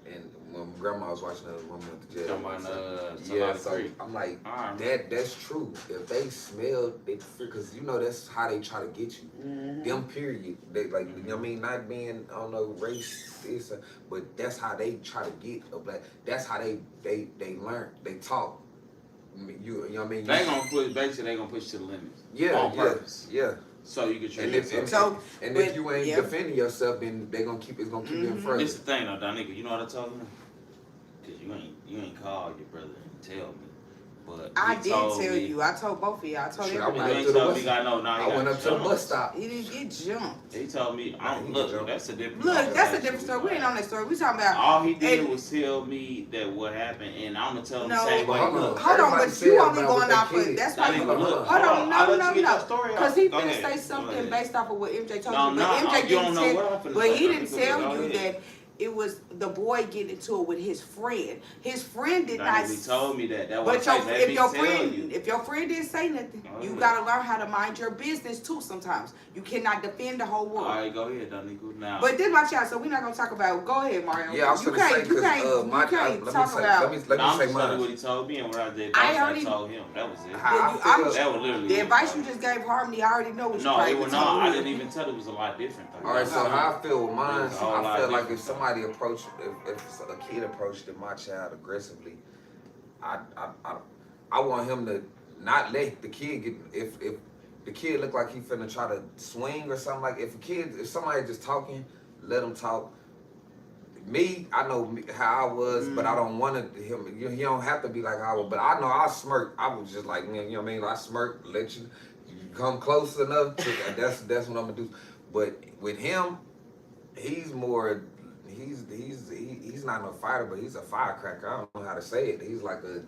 and when grandma was watching the woman went to jail. Talking about, Yeah, Salada so Creek. I'm like, Alright. that's true. If they smell, they because that's how they try to get you. Them period. They like, you know what I mean? Not being, I don't know, race, this, but that's how they try to get a black. That's how they learn. They talk. You know what I mean? They gonna push, basically they gonna push to the limits. Yeah, On purpose. Yeah. So you can train And if yourself. if you ain't yeah. defending yourself, then they gonna keep you in front. This the thing though, Don nigga, you know what I told him? Cause you ain't called your brother and tell me. But I he did told tell me, you. I told both of y'all. I told Shit, I everybody. went He up to the told me, bus. God, no, nah, I went up to the bus stop. He didn't get jumped. He told me, Nah, he look, jumped. that's a different Look, that's a conversation. different story. We ain't on that story. We talking about. All he did and- was tell me that what happened, and I'm gonna tell him No, the same way. hold on. Look, Hold on, Everybody but said you only about going what they off of kid. that's not why you. even Hold look. on. Hold on, I'll let no, you get your story because out. he Go finna ahead. say Go something ahead. based off of what MJ told No, you, no, but MJ you don't didn't know tell. what I'm finna But say. he didn't Go tell ahead. you that it was the boy getting into it with his friend. His friend did Now, not. he told me that. That But was your, like, let if me your tell friend, you. if your friend didn't say nothing, Oh, you yeah. gotta learn how to mind your business too. Sometimes you cannot defend the whole world. All right, go ahead, Donico. Now, But this my child, so we're not gonna talk about. Go ahead, Mario. Yeah, I was you gonna say can't, you because can't, let you me can't say talk about. let me I'm say just telling you mine. what he told me, and what I did. I I already- told him. That was it. How I You- feel. I'm- That was literally The it, advice bro. you just gave Harmony, I already know what you No, probably it was told not. I him. didn't even tell it was a lot different though. All right, so how I feel with mine, It was a whole I lot feel like if different. somebody approached, if a kid approached my child aggressively, I want him to not let the kid get, if the kid look like he finna try to swing or something, like if somebody just talking, let him talk. Me, I know how I was, but I don't want him. He don't have to be like how I was, but I know I smirk. I was just like, man, you know what I mean? I smirk, let you come close enough to that's what I'm gonna do. But with him, he's more. He's not no fighter, but he's a firecracker. I don't know how to say it. He's like a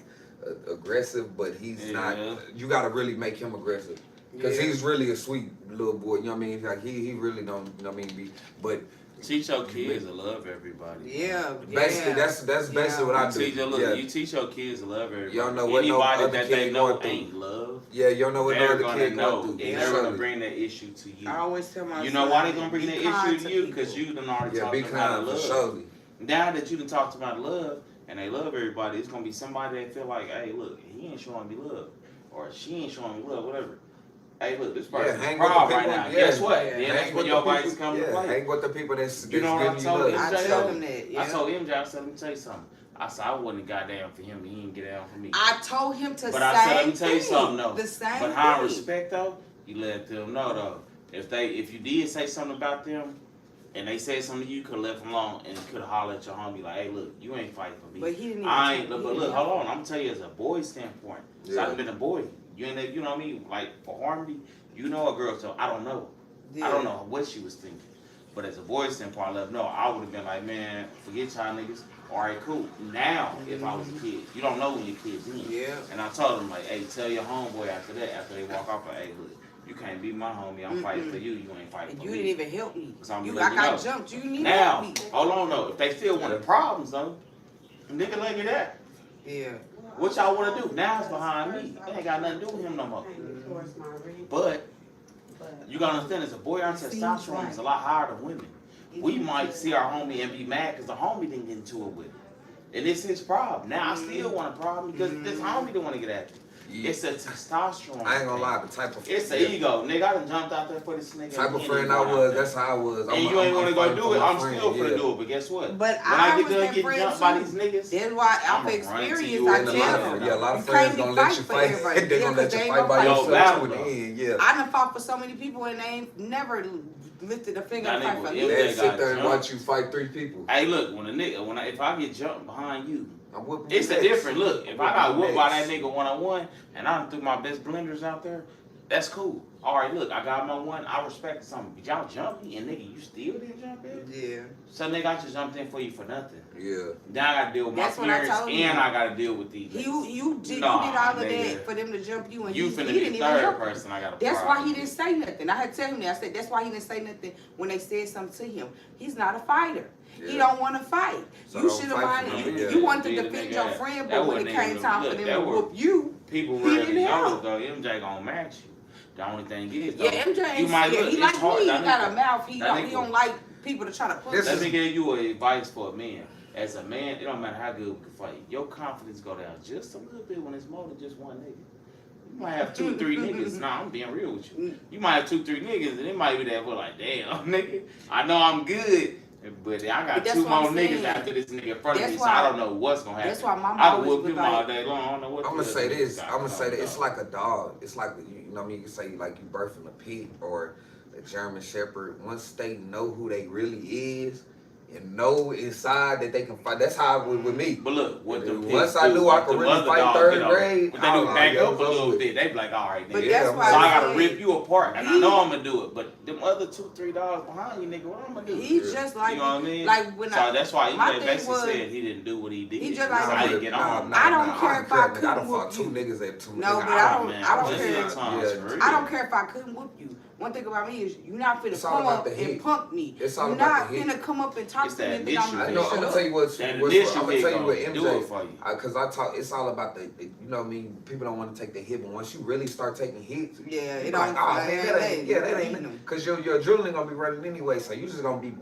aggressive, but he's not. You got to really make him aggressive because he's really a sweet little boy. You know what I mean? Like he really don't. You know what I mean? But Teach your kids to love everybody. Yeah, basically, that's basically what I do. You teach your kids to love everybody. You don't know what no Anybody other that kid they know going through. ain't love. Yeah, you don't know what no They're other gonna kid know, going and through. they're gonna bring that issue to you. I always tell my You son, know why they gonna bring be that kind issue to people. you? Because you done already Yeah, taught be them how to kind for love. surely. Now that you done talked about love and they love everybody, it's gonna be somebody that feel like, hey, look, he ain't showing me love, or she ain't showing me love, whatever. Hey, look, this person's hang with the proud right people- now. yeah, Guess what? yeah. Then that's Hang when with your the vices people- come to yeah, play. hang with the people that's You know what I giving you told love. him? I tell him that. Yeah. I told MJ, I said, let me tell you something. I said, I wouldn't got down for him, he didn't get down for me. I told him to But say I said, let me tell you something though. The same But how I thing. respect though, you let them know though. If you did say something about them, and they said something to you, could have left them alone and could have hollered at your homie like, hey, look, you ain't fighting for me. But he didn't even I ain't. tell- But he look, didn't hold help on. I'm gonna tell you as a boy standpoint. So Yeah. I've been a boy. You ain't. You know what I mean? Like for Harmony, you know a girl. So I don't know. Yeah. I don't know what she was thinking. But as a boy standpoint, I love no. I would have been like, man, forget y'all niggas. All right, cool. Now, if I was a kid, you don't know when your kid's in. Yeah. And I told him like, hey, tell your homeboy after that, after they walk off, like, hey, look, you can't be my homie. I'm fighting for you. You ain't fighting And for you me. didn't even help me. So I'm You, letting I you got know. jumped. You didn't even Now, help me. hold on though. If they still wanted problems though, nigga, look at that. Yeah. What y'all want to do? Now it's behind me. It ain't got nothing to do with him no more. But you gotta understand, as a boy, our testosterone is a lot higher than women. We might see our homie and be mad because the homie didn't get into it with him. And it's his problem. Now I still want a problem because this homie don't want to get at you. Yeah. It's a testosterone. I ain't gonna thing. lie, the type of It's the ego. Nigga, I done jumped out there for this nigga. type of and friend he I went out was. there. That's how I was. And you ain't want to go fighting do for it. my I'm friend, still finna yeah. do it. But guess what? But when I I get was done that getting friend jumped by too. these niggas, That's why I'ma off run to experience you I and And a a lot tell of, them. yeah, a lot of You friends can't be gonna let fighting you for fight. everybody. They're Yeah, gonna let 'cause you they fight ain't by gonna yourself fight. too in the end. Yeah. I done fought for so many people and they ain't never lifted a finger That to fight nigga for was me. ill. They They sit got there and jumped. watch you fight 3 people. hey, look, if I get jumped behind you, I'm whooping it's your a next. different look. If I I'm got whooping whooped your by that next. nigga 1-on-1 and I done threw my best blenders out there, that's cool. All right, look, I got my one. I respect something. But y'all jump me and nigga, you still didn't jump in? Yeah. So nigga, I just jumped in for you for nothing. Yeah. Now I gotta deal with my That's what I parents told and you. I gotta deal with these. You did Nah, all of nigga. that for them to jump you and You he finna didn't be even the third help. person I got a That's why problem he didn't with. say nothing. I had to tell him that. I said that's why he didn't say nothing when they said something to him. He's not a fighter. He Yeah. don't want to fight. So You don't should have fight for minded. him, You, yeah. you wanted to Beat the defend nigga your ass. friend, That but when it wasn't came even- time for look, them that to was- whoop you, People He really didn't know help. though. MJ gonna match you. The only thing is though, yeah, MJ you ain't might scared. look. He It's like hard. me. He That got nigga- a mouth. He that don't. nigga- He don't like people to try to push This Let him. me give you a advice for a man. As a man, it don't matter how good we can fight. Your confidence go down just a little bit when it's more than just one nigga. You might have 2-3 niggas. Nah, I'm being real with you. You might have 2-3 niggas, and it might be that we're like, damn, nigga. I know I'm good, but I But got that's 2 what more I'm niggas saying. after this nigga in front of That's me, so why- I don't know what's gonna happen. That's why my I mom can always whoop was him all like, day long. I don't know what. I'm the gonna other say niggas this. got I'm gonna say going that it's on. like a dog. It's like you know what I mean. You can say like you birthing a pig or a German Shepherd. Once they know who they really is, and know inside that they can fight. That's how it was with me. But look, what the Once I knew I could really fight third grade, but they do back yeah, up a little with. bit. They be like, all right, But nigga. that's Yeah, why So I I gotta said, rip you apart, and I know I'm gonna do it. But them other $2-3 behind you, nigga, what I'm gonna do? He's just like you know what I mean? like when So that's why my he thing basically was, said he didn't do what he did. he just like- so I didn't get on. I don't care if I couldn't I done fought whoop two you. niggas at 2 No, niggas. but I don't- man, I don't just care. sometimes, Yeah. for real. I don't care if I couldn't whoop you. One thing about me is you're not finna It's all come about up the and hit. punk me. It's all You're about not the hit. finna come up and talk It's to me that and think I'm initial I finna know. shut I'm gonna up. tell you what's. That I'm gonna initial tell hit you what gonna do it MJ. for you. Cause I talk. It's all about the. You know what I mean? People don't want to take the hit, but once you really start taking hits, Yeah, it you don't. like, oh man, that ain't. Yeah, that ain't. ain't. Cause your adrenaline gonna be running anyway, so you just gonna be.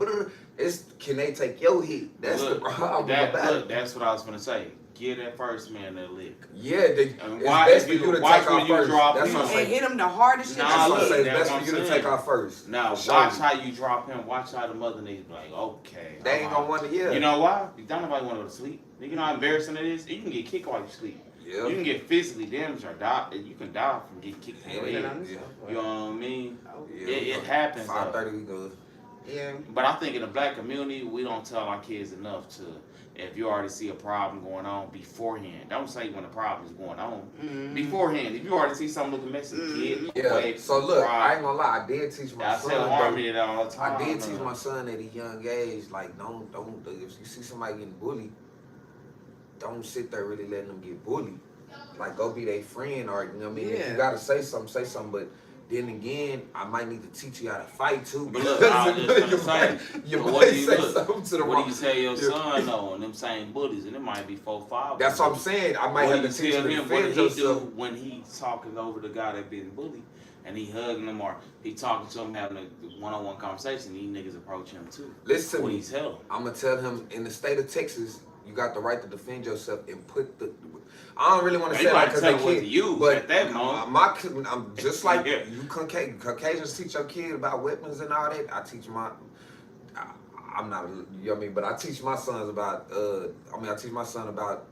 It's can they take your hit? That's the problem about it. That's what I was gonna say. Give that first man that lick. Yeah, it's Why best if for you- you to watch take when off you first. drop That's him. what I'm And saying. hit him the hardest shit. Nah, That's what I'm look, saying. It's that's best what for you I'm to saying. take off first. Now Show watch you. how you drop him. Watch how the mother niggas be like, okay. They ain't gonna want to. Yeah. You know why? Don't nobody want to go to sleep. You know how embarrassing it is. You can get kicked while you sleep. Yeah. You can get physically damaged or die. You can die from getting kicked in your Yeah. head. Yeah. You know what I mean? Yeah. It happens. 5:30 we good. Yeah. But I think in the black community, we don't tell our kids enough to, if you already see a problem going on beforehand, don't say when the problem is going on. Beforehand, if you already see something looking messy, kid, Yeah. wait, So look, try. I ain't gonna lie. I did teach my I son. tell though, Army that all the time. I did teach my son at a young age, like don't if you see somebody getting bullied, don't sit there really letting them get bullied. Like go be their friend, or you know what I mean. If Yeah. you gotta say something, say something. But then again, I might need to teach you how to fight too. But look, I was just you gonna might, say, you what might do you say look? something to the What wrong. do you tell your Yeah. son though, and them same bullies, and it might be 4-5. That's what I'm saying. I might What have do to you teach tell him to him? What defend did he do yourself. when he's talking over the guy that been bullied, and he hugging him, or he talking to him, having a one-on-one conversation? These niggas approach him too. Listen to What me. he tell him? I'm gonna tell him in the state of Texas, you got the right to defend yourself and put the. I don't really want to They say might that because tell they what kid, to use but at that moment. I'm just like Yeah. you. Caucasians teach your kid about weapons and all that. I teach my. I'm not, you know what I mean, but I teach my sons about. I teach my son about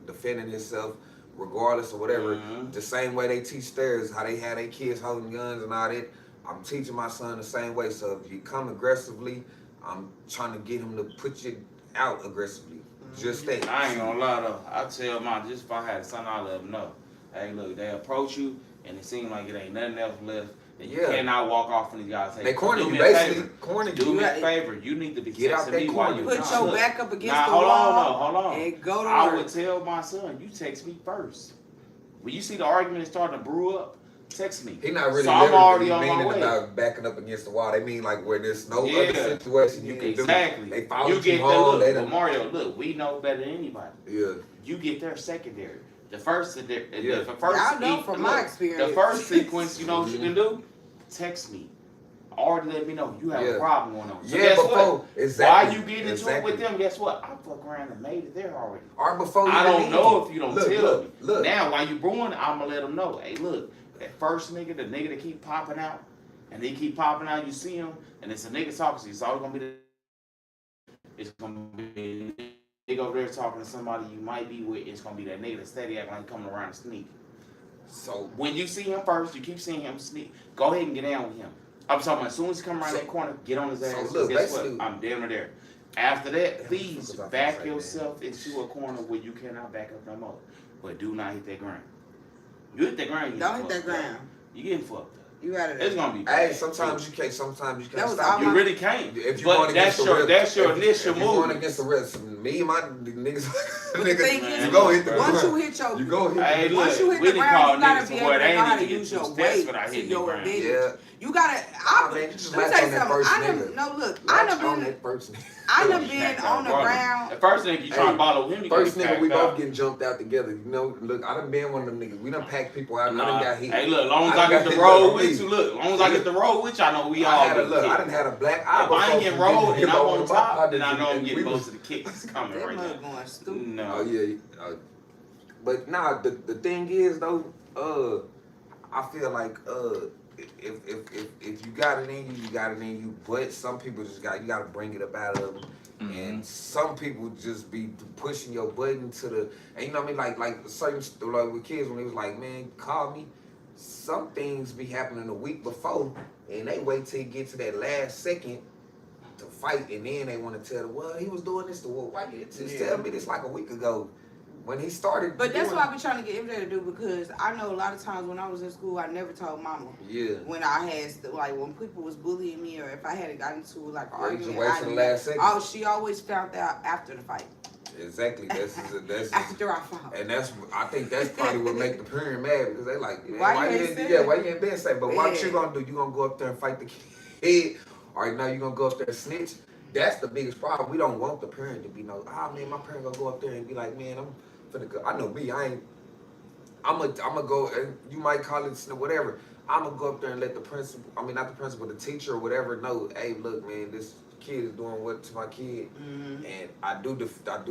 defending himself, regardless of whatever. Mhm. The same way they teach theirs, how they had their kids holding guns and all that. I'm teaching my son the same way. So if you come aggressively, I'm trying to get him to put you out aggressively. Just that. I ain't gonna lie though. I tell my just if I had a son, I let them know. Hey, look, they approach you, and it seems like it ain't nothing else left. And you Yeah. cannot walk off from these guys. Hey, They corner do you, me a basically. favor. Corner Do you. me a You favor. You need to be Get out texting that me while corner. you Put gone. your Look, back up against nah, the hold wall on, hold on. and go to I work. would tell my son, you text me first. When you see the argument starting to brew up, text me. He not really So I'm already literally on my meaning way. about backing up against the wall. They mean like where there's no Yeah. other situation you can Exactly. do. They follow You you get home. there. They Look, done, but Mario, look, we know better than anybody. yeah. You get there secondary. The first, Yeah. the first, Y'all know from my look, experience. The first sequence, you know what you can do? Text me. Already let me know you have Yeah. a problem going on. So Yeah, guess before what? exactly. While you get into it with them, guess what? I fuck around and made it there already. Or before you I even don't leave. know if you don't Look, tell look, me. look. Now, while you brewing, I'm gonna let them know. Hey, look, that first nigga, the nigga that keep popping out, and they keep popping out, you see him, and it's a nigga talking to you. It's always gonna be it's gonna be a nigga over there talking to somebody you might be with. It's gonna be that nigga that steady acting like coming around and sneak. So When you see him first, you keep seeing him sneak. Go ahead and get down with him. I'm talking about as soon as he come around So- that corner, get on his so ass. look, Guess what? basically- I'm damn near there. After that, Damn, please what was I finna back say, yourself into a corner where you cannot back up no more. But do not hit that ground. You hit that ground, you Don't getting hit that fucked up. ground. You getting fucked up. You out of It's there. gonna be bad. hey, sometimes you can't. Sometimes you That can't was stop. all You my- really can't. If you But going against that's the your real, that's your if initial you going move. against the rest, me and my niggas, thing niggas, is, you go hit the once ground. you hit your You go hit Hey, the look, once you hit we the done ground, called you gotta niggas be to able where to they know how ain't to even use get your two steps weight without to hitting the your ground. advantage. Yeah. You gotta. Nah, man, you just Let me latch tell on you that something. first I nigga. done no look. I Latch done on been. that first nigga. I done Smack been that on the brother. ground. The first thing you try Hey, to follow him, you First gonna get nigga, we packed both out. getting jumped out together. You know, look, I done been one of them niggas. We done packed people out. And I done got hit. Hey, look, as long as I I got get the hit road on with me. you, look, as long as I get the road with you, I know we all I had a get look. I kicked. done had a black eye. If I ain't getting before rolled and I'm on my top, partners then I know I'm and getting we most of the kicks coming That right mug now. going stupid. No. Oh yeah, but nah. The thing is though, I feel like if you got it in you, you got it in you. But some people just you got to bring it up out of them. And some people just be pushing your button to the, and you know what I mean, like certain like with kids when they was like, man, call me. Some things be happening a week before, and they wait till you get to that last second to fight, and then they want to tell them, well, he was doing this to why you just Yeah. tell me this like a week ago when he started. But that's doing- what I be trying to get MJ to do, because I know a lot of times when I was in school, I never told mama. Yeah. When I had, like, when people was bullying me, or if I had gotten into, like, an Yeah, you just argument. wait I till the knew- last second. Oh, she always found out after the fight. Exactly. That's After I fought. and I think that's probably what make the parent mad, because they like, man, Why why you you ain't didn't say it? why you ain't been safe? But what Yeah. you gonna do? You gonna go up there and fight the kid, or now you gonna go up there and snitch? That's the biggest problem. We don't want the parent to be man, my parent gonna go up there and be like, man, I'm finna go. I know me, I'm gonna go, and you might call it whatever. I'm gonna go up there and let the principal, not the principal, the teacher or whatever know, hey, look, man, this kid is doing what to my kid, and I do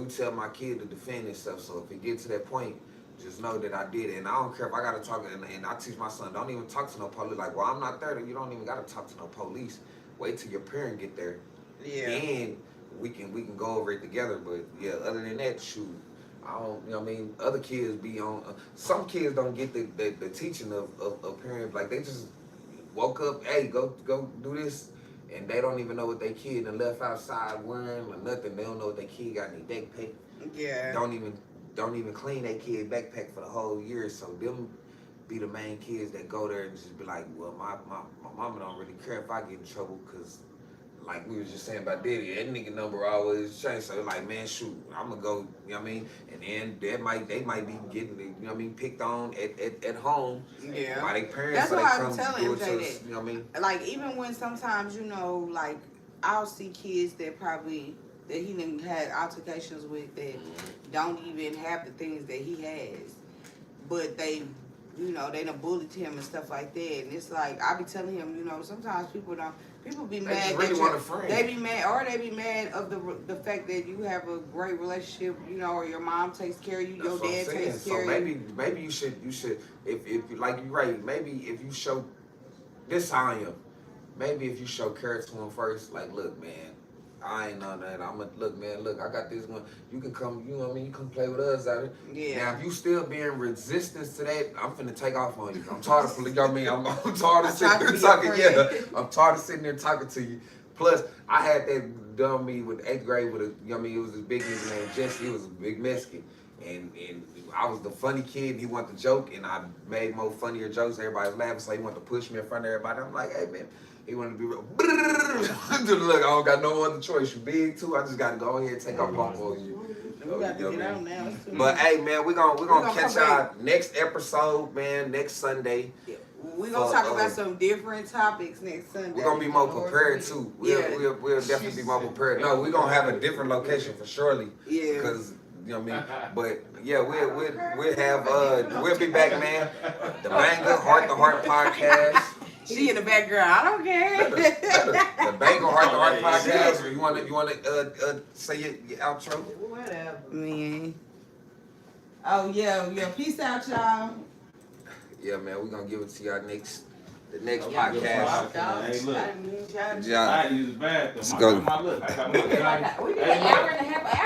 tell my kid to defend himself. So if it gets to that point, just know that I did it, and I don't care if I gotta talk. And I teach my son, don't even talk to no police. Like, well, I'm not there. You don't even gotta talk to no police. Wait till your parent get there. Yeah. Then we can go over it together. But yeah, other than that, shoot, I don't. Other kids be on. Some kids don't get the teaching of parents. Like, they just woke up, hey, go do this, and they don't even know what their kid done left outside wearing or nothing. They don't know what their kid got in their backpack. Yeah. Don't even clean their kid backpack for the whole year. So them be the main kids that go there and just be like, well, my mama don't really care if I get in trouble, because like we was just saying about Diddy, that nigga number always changed. So like, man, shoot, I'm gonna go, you know what I mean? And then they might be getting, you know what I mean, picked on at home Yeah. by their parents. That's so why they I'm come telling do it MJ to that. us, you know what I mean? Like, even when sometimes, like, I'll see kids that he done had altercations with that don't even have the things that he has, but they done bullied him and stuff like that. And it's like, I be telling him, sometimes people be They mad just really want a friend. they be mad of the fact that you have a great relationship, or your mom takes care of you, your That's what I'm dad saying. takes So care of you. maybe you should if like you're right, maybe if you show this how I am, maybe if you show care to him first, like, look, man, I ain't on that. Look, man, look, I got this one. You can come, you know what I mean? You come play with us out here. Yeah. Now, if you still being resistance to that, I'm finna take off on you. I'm tired of, you know what I mean? I'm tired of sitting there talking, I'm tired of sitting there talking to you. Plus, I had that done me with 8th grade with it was this big nigga named Jesse. He was a big Mexican. And I was the funny kid, and he wanted to joke, and I made more funnier jokes. Everybody was laughing, so he wanted to push me in front of everybody. I'm like, hey, man. He wanted to be real. Look, I don't got no other choice. You big too. I just got to go ahead and take off on you. We got to You know get what I out mean? now. It's too But late. hey, man, we're gonna catch come y'all next episode, man. Next Sunday. We're going to talk about some different topics next Sunday. We're gonna be more prepared too. We'll definitely be more prepared. No, we're gonna have a different location for surely. Yeah. Because you know what I mean. But yeah, we'll have we'll be back, man. The Banger Heart to Heart podcast. She in the background. I don't care. The Banger Heart to Heart podcast. You wanna say your outro? Whatever. Man. Oh, yeah. Peace out, y'all. Yeah, man, we're gonna give it to y'all the next Yeah, podcast. Hey, look. I didn't mean y'all to- Yeah. I use the bathroom. Let's go. I got my look. I got my. We did an hour and a half.